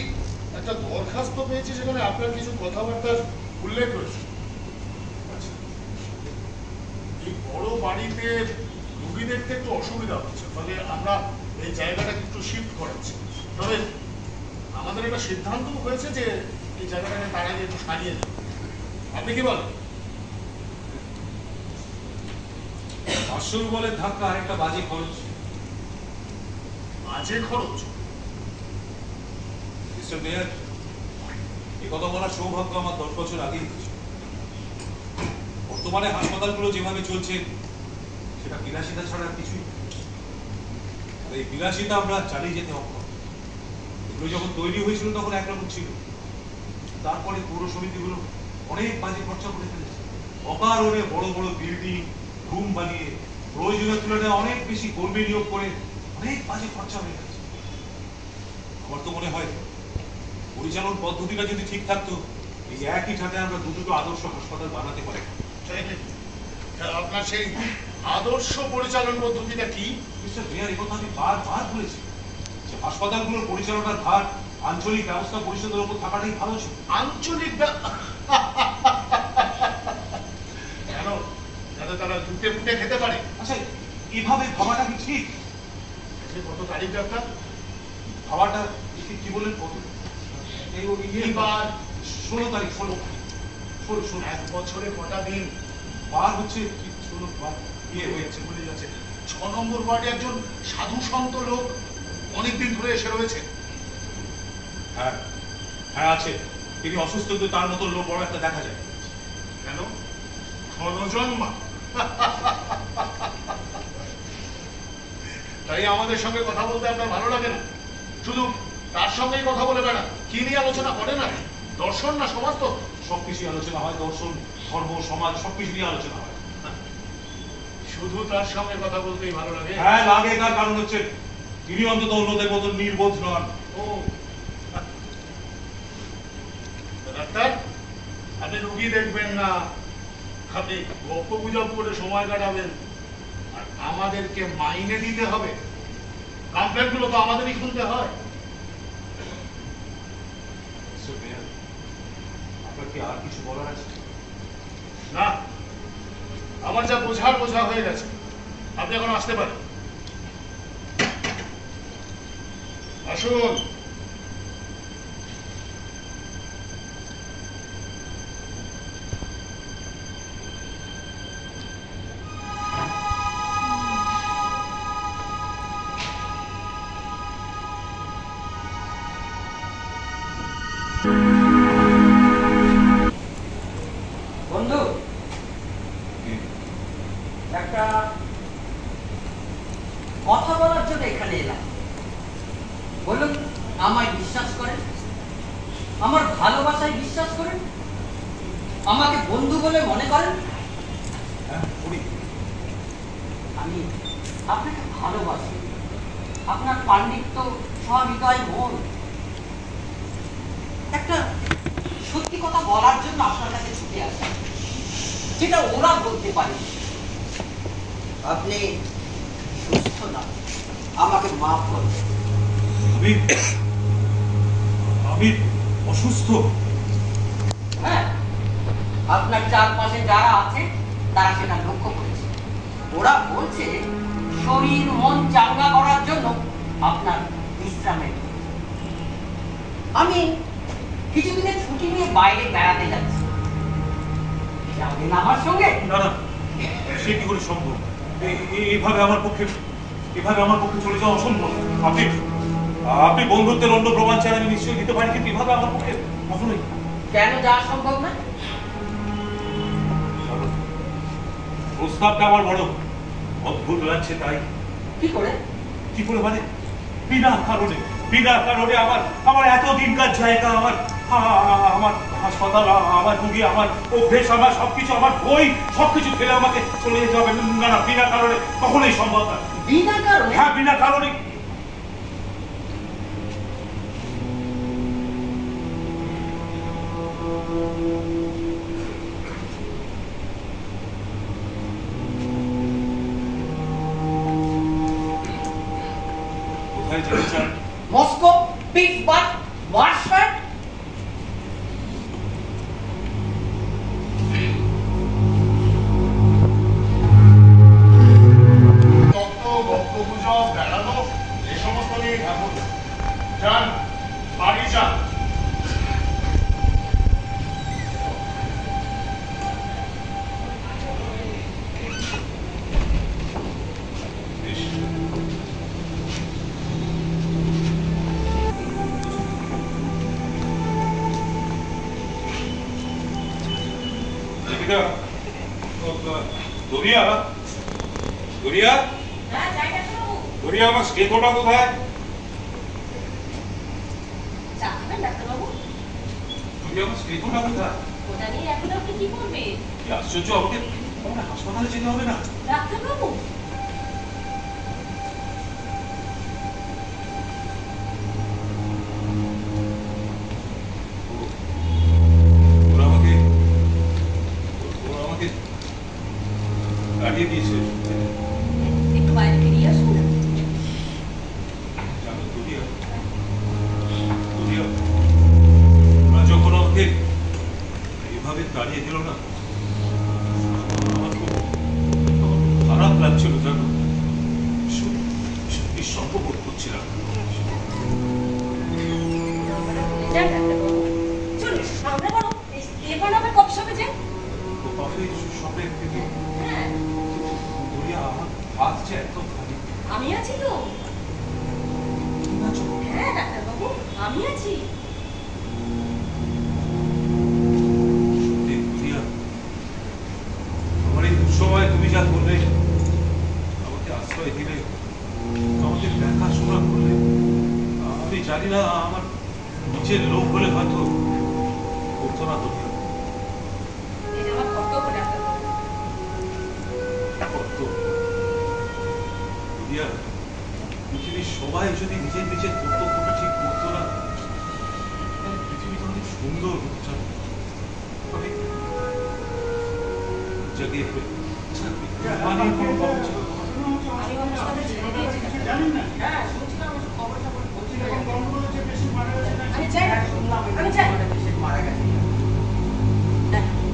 একটা দরখাস্ত পেয়েছি, সেখানে আপনার কিছু কথাবার্তার উল্লেখ রয়েছে। আচ্ছা, এই বড় বাড়িতে রুগী দেখতে একটু অসুবিধা হচ্ছে, ফলে আমরা এই জায়গাটাকে একটু শিফট করাচ্ছি। তবে আমাদের একটা সিদ্ধান্ত হয়েছে যে এই জায়গাটাকে তার আগে একটু সারিয়ে দেব। আপনি কি বলেন? আসল বলে ধাক্কা আরেকটা বাজে খরচ। বাজে খরচ? মিস্টার মেয়ার, এই কথা বলার সৌভাগ্য আমার 10 বছর আগেই হয়েছে। বর্তমানে হাসপাতালগুলো যেভাবে চলছে সেটা বিলাসিতা ছাড়া আর কিছুই না। আর এই বিলাসিতা আমরা চালিয়ে যেতে অক্ষম। এগুলো যখন তৈরি হয়েছিল তখন একরকম ছিল, তারপরে পৌর সমিতিগুলো অনেক বাজে খরচা করে ফেলেছে। অকারণে বড় বড় বিল্ডিং রুম বানিয়ে প্রয়োজনের তুলনায় অনেক বেশি কর্মী নিয়োগ করে অনেক বাজে খরচা হয়ে গেছে। আমার তো মনে হয় পরিচালন পদ্ধতিটা যদি ঠিক থাকতো, এই একই ছাদে আমরা দুটো আদর্শ হাসপাতাল বানাতে পারি। আপনার সেই আদর্শ পরিচালন পদ্ধতিটা কি? মিস্টার মেয়ার, এই কথা আমি বারবার বলেছি যে হাসপাতালগুলোর পরিচালনার ভার আঞ্চলিক ব্যবস্থা পরিষদের উপর থাকাটাই ভালো ছিল। আঞ্চলিক কেন? যাতে তারা লুটে ফুটে খেতে পারে। আচ্ছা, এভাবে ভাবাটা কি ঠিক? কত তারিখ ডাক্তার? ভাবাটা কি বললেন? কত? এই 16 তারিখ। 16 এক বছরে কটা দিন? বার হচ্ছে 16 বার বিয়ে হয়েছে বলে যাচ্ছে। 6 নম্বর ওয়ার্ডে একজন সাধু সন্ত লোক অনেকদিন ধরে এসে রয়েছে। হ্যাঁ হ্যাঁ আছে, তিনি অসুস্থ, তো তার মতো লোক বড় একটা দেখা যায়। কেন? ক্ষণজন্মা। তাই আমাদের সঙ্গে কথা বলতে আপনার ভালো লাগে না? শুধু তার সঙ্গেই কথা বলে বেড়া। কি নিয়ে আলোচনা করে না? দর্শন না সমাজতত্ত্ব? সবকিছু আলোচনা হয়, দর্শন, ধর্ম, সমাজ সবকিছু নিয়ে আলোচনা হয়। শুধু তার সঙ্গে কথা বলতেই ভালো লাগে? হ্যাঁ লাগে, তার কারণ হচ্ছে তিনি অন্তত অন্যদের মতন নির্বোধ নন। ও ডাক্তার, আপনি রুগী দেখবেন না, আপনি গল্প গুজব করে সময় কাটাবেন, আর আমাদেরকে মাইনে দিতে হবে। কমপ্লেন গুলো তো আমাদেরই শুনতে হয়। আপনার কি আর কিছু বলার আছে? না, আমার যা বোঝা হয়ে গেছে। আপনি এখন আসতে পারেন। আসুন। একটা কথা বলার জন্য এখানে এলাম। বলুন, আমায় বিশ্বাস করেন? আমার ভালোবাসায় বিশ্বাস করেন? আমাকে বন্ধু বলে মনে করেন? আমি আপনাকে ভালোবাসি। আপনার পাণ্ডিত্য, সহৃদয় মন। একটা সত্যি কথা বলার জন্য আপনার কাছে ছুটে আসে, যেটা ওরা বলতে পারে। আপনি সুস্থ না, আমাকে মাফ করুন। আমি অসুস্থ? হ্যাঁ, আপনার চারপাশে যারা আছে তারা সেটা লক্ষ্য করেছে। ওরা বলছে শরীর মন চাঙ্গা করার জন্য আপনার বিশ্রামের। আমি কিছুদিনের ছুটি নিয়ে বাইরে বেড়াতে যাচ্ছি, যাবেন আমার সঙ্গে? না না, সে কি করে সম্ভব? এভাবে আমার পক্ষে চলে যাওয়া অসম্ভব। আপনি বন্ধুত্বের অন্য প্রমাণ চান আমি নিশ্চয়ই দিতে পারি, কিন্তু এভাবে আমার পক্ষে কখনোই। কেন যাওয়া সম্ভব না? প্রস্তাবটা আমার বড় অদ্ভুত লাগছে। তাই কি করে মানে বিনা কারণে আমার এত দিনকার জায়গা, আমার হাসপাতাল, আমার রুগী, আমার অভ্যেস, আমার সবকিছু, আমার বই সবকিছু ফেলে আমাকে চলে যেতে হবে। না না, বিনা কারণে কখনোই সম্ভব না। বিনা কারণে? হ্যাঁ, বিনা কারণে। কোথায় যেতে চান? Moscow, Pittsburgh, Warsaw. বক্তব্য বেড়ানো এ সমস্ত নিয়ে ভাবুন। যান, বাড়ি যান। আমার স্টেথোটা কোথায়? আমার স্টেথোটা কোথায়? আশ্চর্য, আমাকে হাসপাতালে যেতে হবে না? ডাক্তারবাবু, ওরা আমাকে গাড়িয়ে দিয়েছে। একটু বাইরে বেরিয়ে আসুন। ওরা যখন আমাকে এভাবে দাঁড়িয়ে দিল না, আমার খুব খারাপ লাগছিল জানো। নিঃসঙ্গ বোধ করছিলাম। আমরা বলো এবার আমরা কফি শপে যাই। কফি শপে থেকে আমার হাত যে একদম খালি। আমি আছি তো। হ্যাঁ ডাক্তারবাবু, আমি আছি। আমার এই দুঃসময় তুমি যা করলে, আমাকে আশ্রয় দিলে, আমাকে দেখাশোনা করলে, আমি জানি না আমার নিচের লোক হলে হয়তো করতো না। এটা আমার কর্তব্য ডাক্তারবাবু। পৃথিবীর সবাই যদি নিজের কর্তব্যটা ঠিক করতো না, পৃথিবীটা অনেক সুন্দর হতো।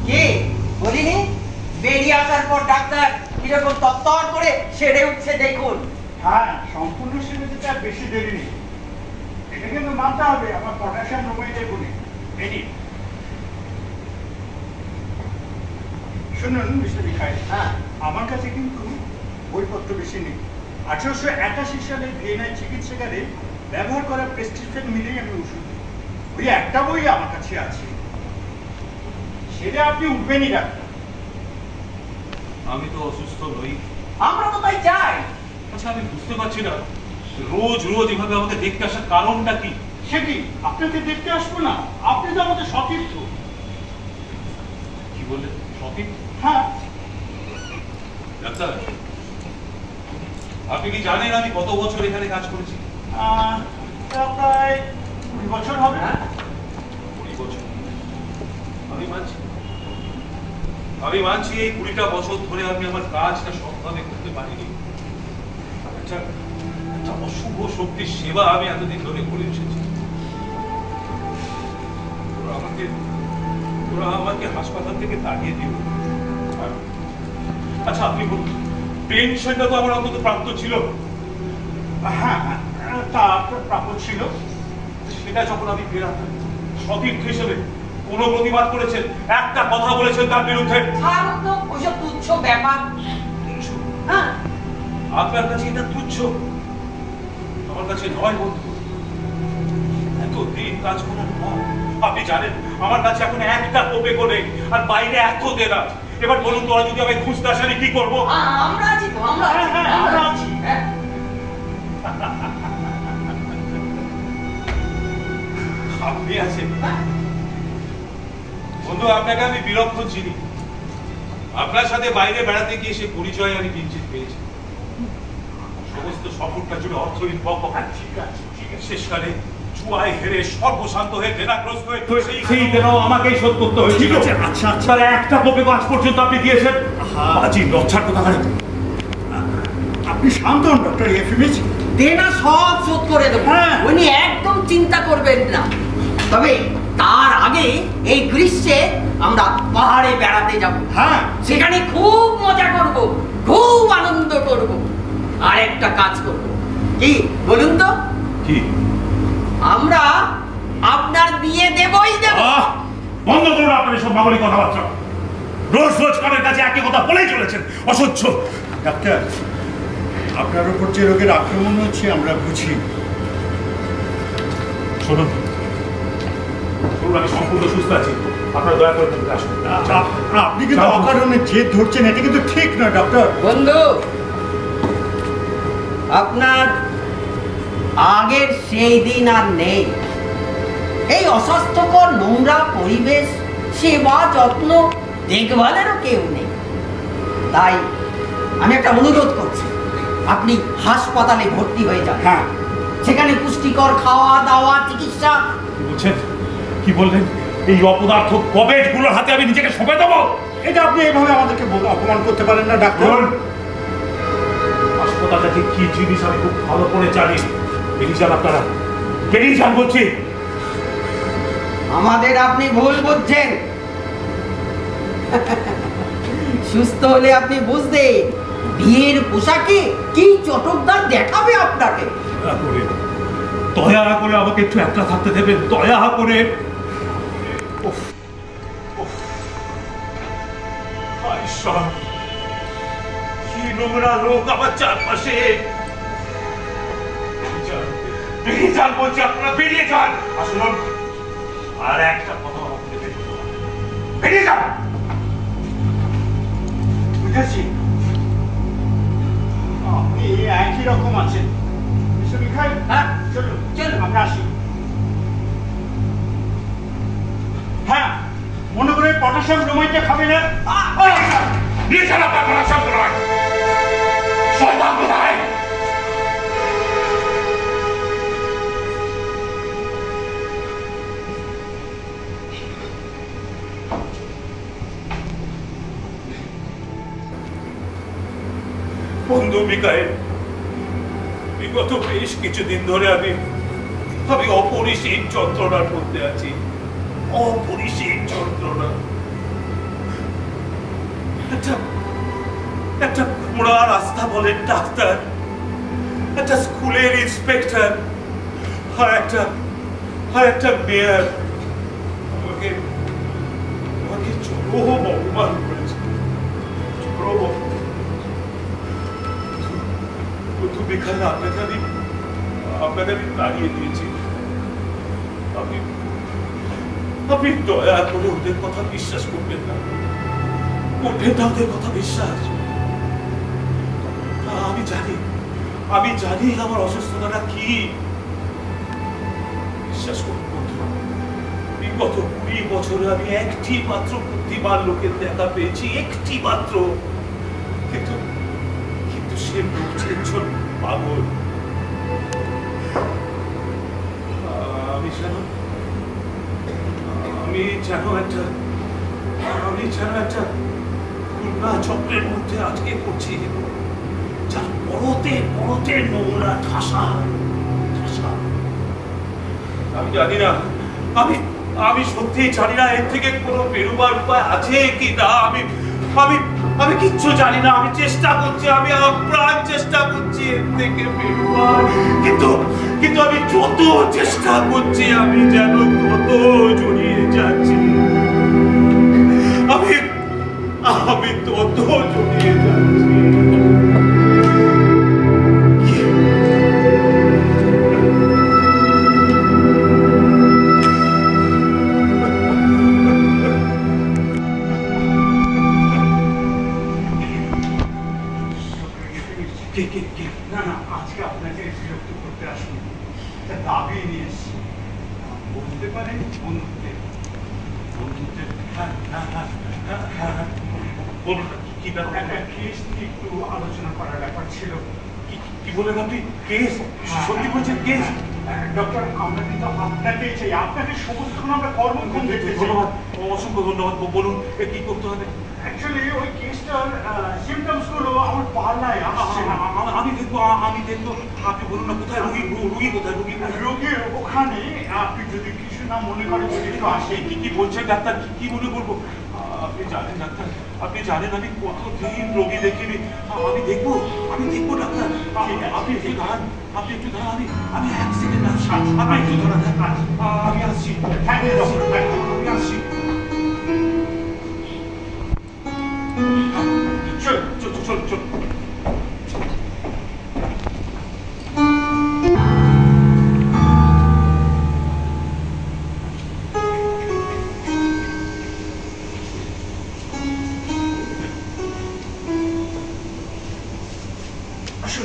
কে বলিনি? বেরিয়ে আসার পর ডাক্তার কিরকম তত্তর করে সেরে উঠছে দেখুন। হ্যাঁ, সম্পূর্ণ সেরে যেতে আর বেশি দেরি নেই। এটা কিন্তু মানতে হবে, আমার পটাশিয়াম রোমাইডের গুণে। শুনুন মিস্টার মিখাইল, আমার কাছে কিন্তু বইপত্র বেশি নেই। 1881 সালে ভিয়েনায় চিকিৎসাগারে ব্যবহার করা প্রেসক্রিপশন মিলেই আমি ওষুধ দিই। ওই একটা বই আমার কাছে আছে, সেটা আপনি উঠবেনই ডাক্তার। আমি তো অসুস্থ নই। আমরা তো তাই চাই। আচ্ছা, আমি বুঝতে পারছি না রোজ রোজ এভাবে আমাকে দেখতে আসার কারণটা কি? সে কি আপনাকে দেখতে আসবো না? আপনি তো আমাদের সতীর্থ। কি বললেন? সঠিক? হ্যাঁ। ডাক্তার, আপনি কি জানেন আমি কত বছর এখানে কাজ করেছি? প্রায় 20 বছর হবে। 20 বছর। আমি মানছি এই 20টা বছর ধরে আমি আমার কাজটা সৎভাবে করতে পারিনি। একটা অশুভ শক্তির সেবা আমি এতদিন ধরে করে এসেছি। ওরা আমাকে হাসপাতাল থেকে তাড়িয়ে দিল। আচ্ছা, আপনি বলুন, পেনশনটা তো আমার অন্তত প্রাপ্ত ছিল। হ্যাঁ, তা প্রাপ্য ছিল। সেটা যখন আমি পেরাতাম, সতীর্থ হিসেবে কোনো প্রতিবাদ করেছেন? একটা কথা বলেছেন তার বিরুদ্ধে? ছাড়ুন তো ওইসব তুচ্ছ ব্যাপার। হ্যাঁ, আপনার কাছে এটা তুচ্ছ, আমার কাছে নয় বন্ধু। এতদিন কাজ করার পর আপনি জানেন আমার কাছে এখন একটা কোপেকো নেই, আর বাইরে এত দেনা। এবার বলুন, তোরা যদি আমি খুঁজতে আসেনি কি করবো? আমরা আছি তো, আমরা আছি। আপনি আছেন বন্ধু, আপনাকে আমি বিলক্ষণ চিনি। আপনার সাথে বাইরে বেড়াতে গিয়ে সে পরিচয় আমি কিঞ্চিত পেয়েছি। সমস্ত সফরটা জুড়ে অর্থহীন বকবকানি। শেষকালে জুয়ায় হেরে সর্বশান্ত হয়ে দেনাগ্রস্ত হয়ে সেই দেনাও আমাকেই শোধ করতে হয়েছিল। আচ্ছা তার একটা কোপেকো আজ পর্যন্ত আপনি দিয়েছেন? আজি লজ্জার কথা। আপনি শান্ত হন ডক্টর এফএমএস। দেনা সব শোধ করে দেবো, উনি একদম চিন্তা করবেন না। তবে তার আগে এই গ্রীষ্মে আমরা পাহাড়ে বেড়াতে যাব। হ্যাঁ, সেখানে খুব মজা করব, খুব আনন্দ করব, আর একটা কাজ করব। কি বলুন তো? কি? আমরা আপনার বিয়ে দেবই দেব। বন্ধ করুন আপনার সব মামুলি কথাবার্তা। রোজ রোজ কানের কাছে একই কথা বলেই চলেছেন, অসহ্য। ডাক্তার, আপনার উপর যে রোগের আক্রমণ হচ্ছে আমরা বুঝি। শুনুন, আমি সম্পূর্ণ সুস্থ আছি, আপনারা দয়া করে আসুন। আপনি কিন্তু অকারণে জেদ ধরছেন, এটা কিন্তু ঠিক না ডক্টর। বন্ধু, আপনার আগের সেই দিন আর নেই। এই অস্বাস্থ্যকর নোংরা পরিবেশ, সেবা যত্ন দেখভালেরও কেউ নেই। তাই আমি একটা অনুরোধ করছি, আপনি হাসপাতালে ভর্তি হয়ে যান। হ্যাঁ, সেখানে পুষ্টিকর খাওয়া দাওয়া, চিকিৎসা। বুঝছেন কি বললেন? এই অপদার্থ কবেটগুলোর হাতে আমি নিজেকে সঁপে দেবো? এটা আপনি এইভাবে আমাদেরকে অপমান করতে পারেন না ডাক্তার। হাসপাতালটা ঠিক কি জিনিস আমি খুব ভালো করে জানি। বেরিয়ে যান আপনারা, বেরিয়ে যান বলছি। আমাদের আপনি ভুল বুঝছেন। সুস্থ হলে আপনি বুঝতে বিয়ের পোশাকে কি চটকদার দেখাবে আপনাকে। দয়া করে আমাকে একটু একলা থাকতে দেবেন, দয়া করে। ঈশ্বর, কি নোংরা লোক আমার চারপাশে। বেরিয়ে যান বলছি, আপনারা বেরিয়ে যান। আসুন, আর একটা কথা আমাকে বেরিয়ে যান। বুঝেছি, আপনি একই রকম আছেন। হ্যাঁ, চলুন চলুন। আমরা আসি। হ্যাঁ, মনে করে পটাশিয়াম ব্রোমাইডটা খাবে না। নিয়ে চলো পটাশিয়াম ব্রোমাইড। শয়তান কোথায়? বন্ধু মিকাইল, বিগত বেশ কিছুদিন ধরে আমি অপরিসীম যন্ত্রণার মধ্যে আছি। অপরিসীম যন্ত্রণা। একটা খোঁড়া রাস্তা বলেন ডাক্তার, একটা স্কুলের ইন্সপেক্টর, আর একটা মেয়র আমাকে চরম অপমান করেছে। তুমি খালি আপনাকে আমি তাড়িয়ে দিয়েছি। আপনি দয়া করে ওদের কথা বিশ্বাস করবেন না। করবেন না ওদের কথা বিশ্বাস। আমি জানি আমার অসুস্থতাটা কি। বিশ্বাস করুন বন্ধু, বিগত 20 বছরে আমি একটি মাত্র বুদ্ধিমান লোকের দেখা পেয়েছি, একটি মাত্র। কিন্তু সে লোকটি একজন পাগল। আমি যেন একটা খুলনা চক্রের মধ্যে আজকে করছি, যার পরতে নোংরা ঠাসা। আমি জানি না, আমি সত্যি জানি না এর থেকে কোনো বেরোবার উপায় আছে কি না। আমি কিচ্ছু জানি না। আমি চেষ্টা করছি, আমি আপ্রাণ চেষ্টা করছি এর থেকে বেরোবার, কিন্তু আমি যত চেষ্টা করছি আমি যেন তত জড়িয়ে যাচ্ছি। আমি তত জড়িয়ে যাচ্ছি। না, আজকে আপনাকে বিরক্ত করতে আসুন, একটা দাবি নিয়ে এসছি। বলতে পারেন বন্ধুত্বের। বলুন কি ব্যাপার? একটা কেস নিয়ে একটু আলোচনা করার ব্যাপার ছিল। কি বলেন আপনি? কেস? সত্যি বলছেন কেস? ডক্টর, আমরা কিন্তু আপনাকেই চাই, আপনাকে সমস্তক্ষণ আমরা কর্মক্ষণ দেখতে চাই। ধন্যবাদ, অসংখ্য ধন্যবাদ। বলুন কি করতে হবে? অ্যাকচুয়ালি ওই কেসটার সিমটমস গুলো আমার পাল্লায় আসছে। আমি দেখবো। আপনি বলুন না কোথায় রুগী কোথায়? রোগীর ওখানে আপনি যদি কিছু না মনে করেন যদি একটু আসে। কি বলছেন ডাক্তার? কি মনে করবো? আপনি জানেন ডাক্তার, আপনি জানেন আমি কতদিন রোগী দেখিনি। আমি দেখবো ডাক্তার। আপনি একটু দাঁড়ান, আমি 1 সেকেন্ড আসছি। আপনি একটু দাঁড়ান, আমি আসছি। থ্যাংক ইউ ডক্টর, আমি আসছি। চল।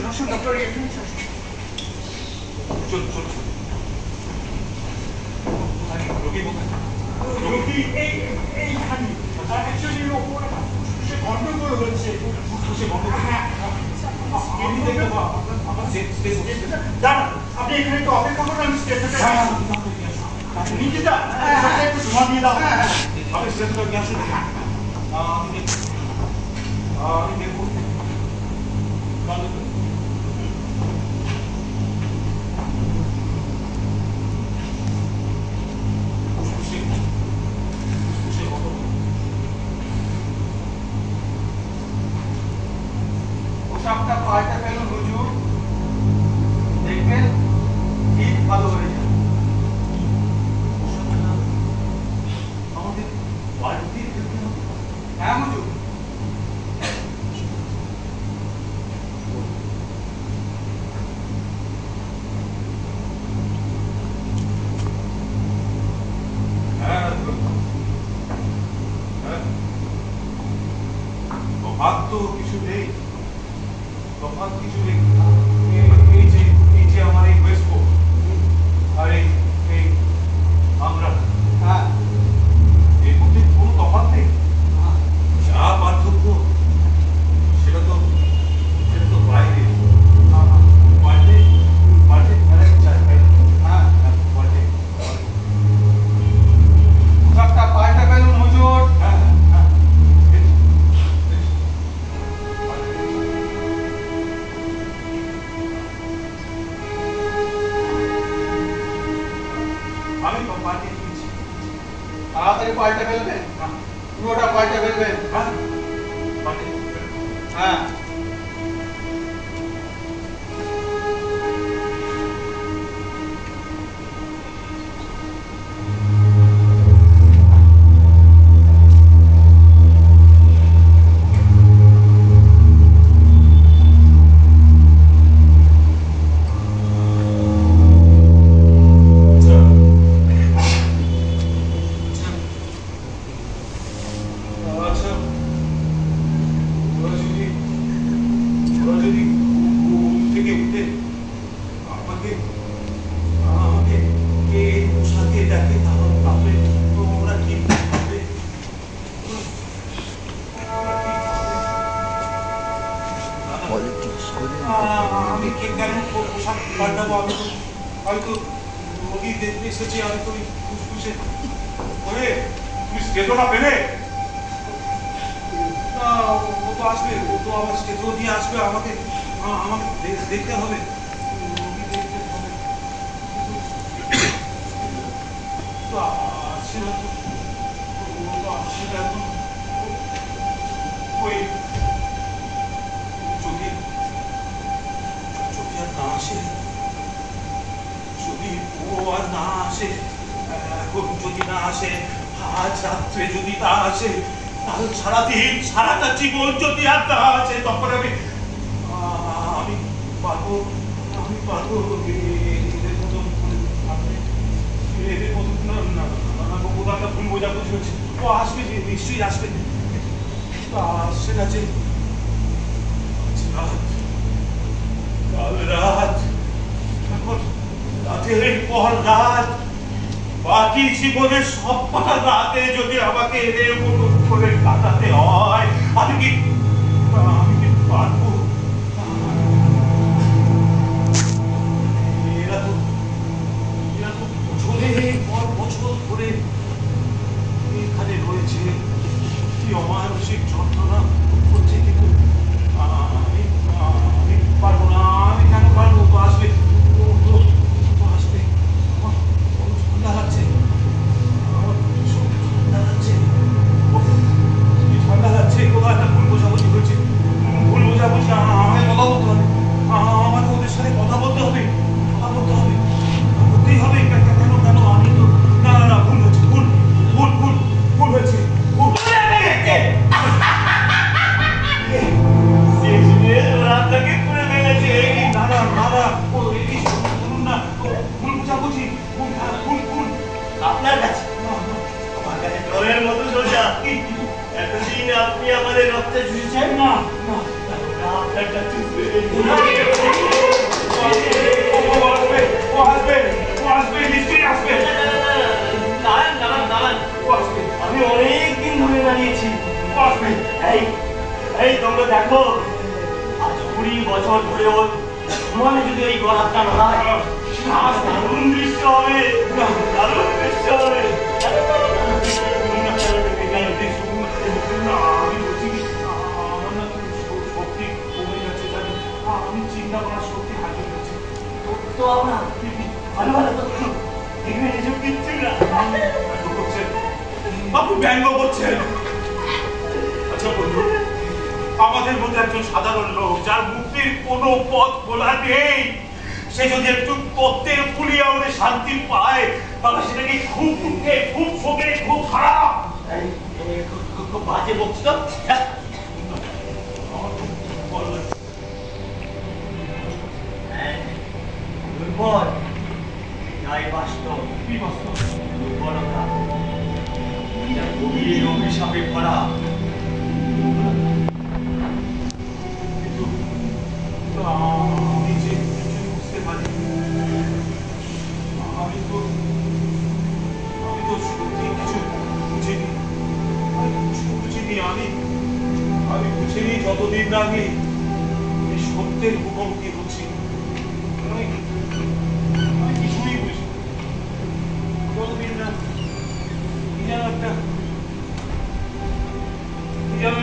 আসুন ডক্টর, চল। রোগী এইখানে অ্যাকচুয়ালি ওপরে ফুসফুসে গন্ডগোল হচ্ছে। দাঁড়ান, আপনি এখানে একটু অপেক্ষা করুন, আমি স্টেশনটা নিচে যান, একটু ধোঁয়া দিয়ে দাও। আপনি স্টেশনটা নিয়ে আসুন। আমি দেখবো। পোশাকটা পাল্টে ফেলুন হুজুর, দেখবেন ঠিক ভালো হয়ে যাবে। আমাদের বাড়িতে হ্যাঁ হুজুর। তফাৎ তো কিছু নেই। এই যে আমার এই ওয়েস্টকোট আর এই আমরা, এর মধ্যে কোনো তফাৎ নেই। যা পার্থক্য সেটা তো বাইরে। পাল্টে ফেলাই চাই। পাল্টে পোশাকটা পাল্টে ফেলুন হুজুর। আমি তো পাল্টে দিয়েছি। তাড়াতাড়ি পাল্টে ফেলবেন, পুরোটা পাল্টে ফেলবেন। হ্যাঁ। আচ্ছা ওরা যদি ঘুম থেকে উঠে আমাকে কে পোশাকে দেখে তাহলে ওরা কি ভাবে? আমি কেন পোশাক পাল্টাবো? আমি তো হয়তো রোগী দেখতে এসেছি, আমি তো ফুসফুসে ওরে তুই স্টেজটা পেলে না? ও তো আসবে, ও তো আমার স্টেজও দিয়ে আসবে, আমাকে দেখতে হবে, রোগী দেখতে হবে। তো আসছে না, ও তো আসছে না এখন। ওই যদি আর না আসে, যদি ও আর না আসে, এখন যদি না আসে, আজ রাত্রে যদি না আসে, কাল সারাদিন সারাটা জীবন যদি আর না আসে, তখন আমি পারবো এদের মতন না ভুল বোঝাবুঝি হচ্ছে। ও আসবে, নিশ্চয়ই আসবে, আসছে না যে কাল রাত, এখন রাতের পর রাত, বাকি জীবনের সব কটা রাতে যদি আমাকে এদের মতো করে কাটাতে হয়, আমি কি পারবো? এরা তো বছরের পর বছর ধরে এখানে রয়েছে, কি অমানসিক যন্ত্রণা হচ্ছে, কিন্তু আমি পারবো না। আমি কেন পারবো? তো আসবে, আসবে। ঠান্ডা লাগছে, ঠান্ডা লাগছে, কোথাও একটা ভুল বোঝাবুঝি হয়েছে, ভুল বোঝাবুঝি। আমাকে কথা বলতে হবে, আমাকে ওদের সাথে কথা বলতে হবে, করতেই হবে। কেন আমি তো না ভুল হয়েছে, ভুল হয়েছে, ভুল আপনাকে করে ফেলেছে। দাদা শুনুন না, ভুল বোঝাবুঝি, ভুল আপনার কাছে, আমার কাছে ডরের মতো সোজা। এতদিন আপনি আমাদের রক্তে চুষেছেন না, আপনার কাছে নিশ্চয়ই আসবে। আমি অনেকদিন ধরে দাঁড়িয়েছি, আসবে। এই তোমরা দেখো, আজ 20 বছর ধরে ওর মনে যদি ওই গলাটা না হয়, দারুণ দৃশ্য হবে, দারুণ দৃশ্য হবে। শক্তি কমে যাচ্ছে, জানি আমি চিন্তা করার শক্তি হারিয়ে গেছে। তো আমরা ভালো দেখবে এসব কিচ্ছু না। আপনি ব্যঙ্গ করছেন? আচ্ছা বন্ধু, আমাদের মধ্যে একজন সাধারণ লোক যার মুক্তির কোনো পথ খোলা নেই, সে যদি একটু তত্ত্বের পুলিয়া ওরে শান্তি পায়, তাহলে সেটাকে খুব দুঃখে, খুব শোকে, খুব খারাপ, খুব বাজে বকছ তো। দুর্বল, যাই বাস্তব, কি বাস্তব? দুর্বলতা, গভীর অভিশাপে ভরা। আমি যে কিছু বুঝতে পারি, আমি তো সত্যি কিছু বুঝিনি। আমি বুঝিনি যতদিন না আমি এই সত্যের মুখোমুখি হচ্ছি। আমি কিছুই বুঝি যতদিন না কি যেন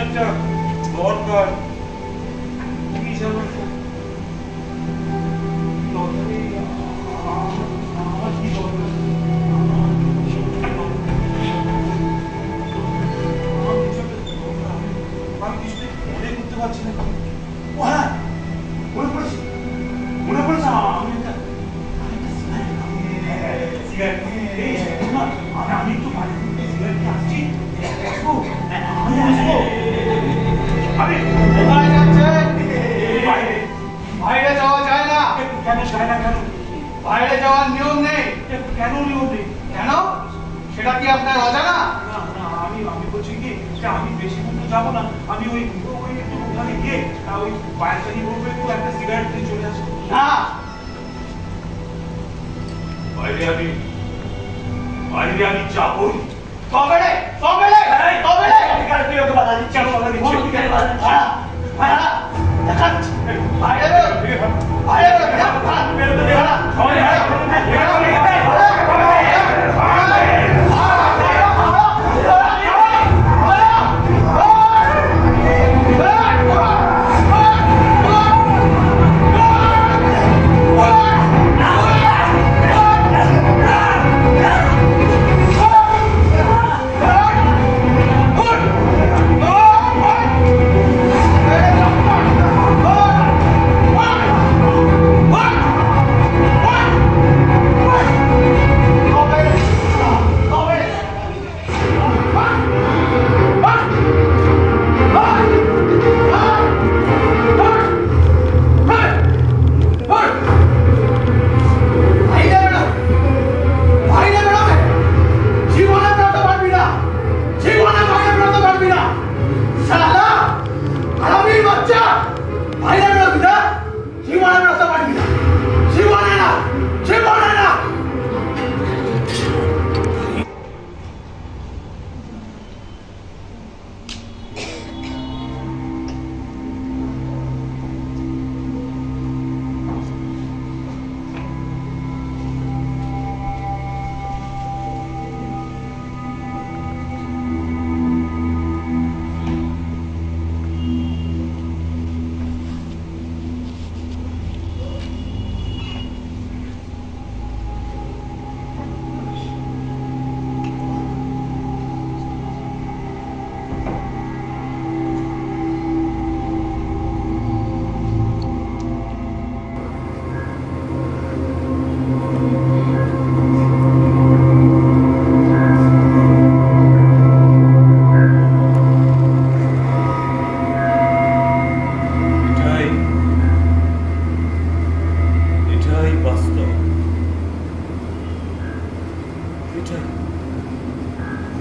একটা দরকার, কি যেন একটা আমার কি দরকার, আমি কিছুতে মনে করতে পারছি না। ও হ্যাঁ, মনে পড়েছে, আমি একটা সিগারেট, আমি একটু বাড়ি সিগারেট নিয়ে আসছি, বাইরে যাওয়া যায় না। কেন যায় না? কেন বাইরে যাওয়ার নিয়ম নেই। কেন নিয়ম নেই? কেন? সেটা কি আপনার অজানা? আমি বলছি কি, আমি বেশি দূর যাবো না। আমি ওই ওখানে গিয়ে ওই পায়চারি বলবে একটু একটা সিগারেট দিয়ে চলে আসো। না, বাইরে আমি যাবই। কবে রে? তুই ওকে বাধা দিচ্ছি, আমি বাধা দিচ্ছি। দেখাচ্ছি বাইরে বেরো, বাইরে বেরো, সবাই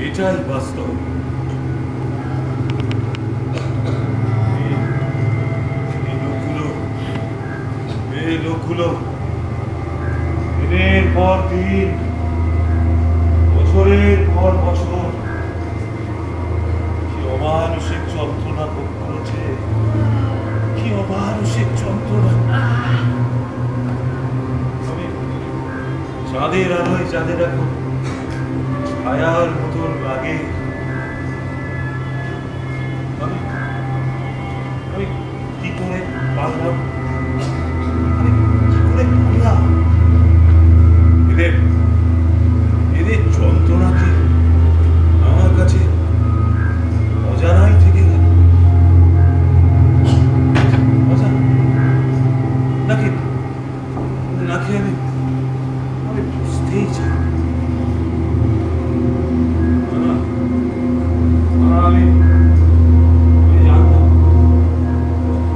এটাই বাস্তব। এই লোকগুলো দিনের পর দিন, বছরের পর বছর কি অমানুষিক যন্ত্রণা ভোগ করেছে, কি অমানুষিক যন্ত্রণা। আমি চাঁদের আলোয় যাদের এখন ছায়ার মতন লাগে, আমি কি করে পারলাম, এদের যন্ত্রণাকে আমার কাছে অজানাই থেকে গেল। নাকি আমি বুঝতেই চাই।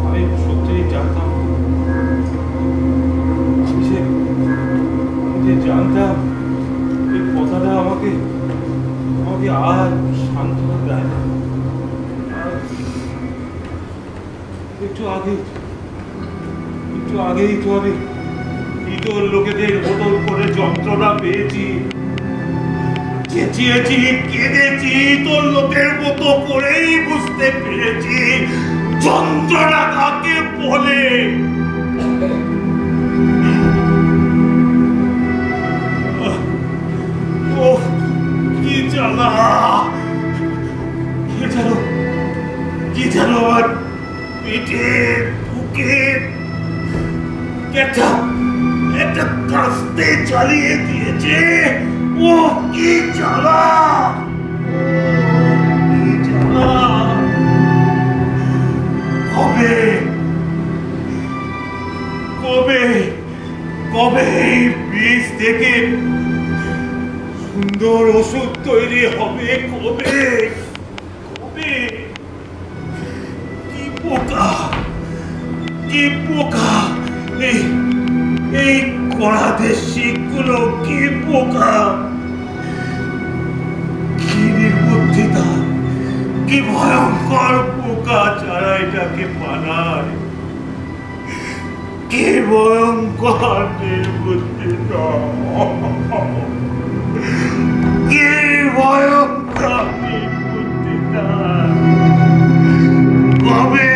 আমি সত্যিই জানতাম, জানতাম এই কথাটা আমাকে আর সান্ত্বনা দেয় না। একটু আগেই তো আমি ইতর লোকেদের বোতল করে যন্ত্রণা পেয়েছি, চেঁচিয়েছি, কেঁদেছি, ইতর লোকের মতো করেই বুঝতে পেরেছি যন্ত্রণা কাকে বলে। কি যেন আমার পেটে বুকে একটা কাস্তে চালিয়ে দিয়েছে। ও কি জ্বালা, কবে এই বীজ থেকে সুন্দর ওষুধ তৈরি হবে, কবে? কি পোকা এই কড়াতে শিকগুলো, কি পোকা, কি নির্বুদ্ধিতা, কি ভয়ঙ্কর পোকা ছাড়া এটাকে বানায়, কি ভয়ঙ্কর নির্বুদ্ধিতা, কি ভয়ঙ্কর নির্বুদ্ধিতা। কবে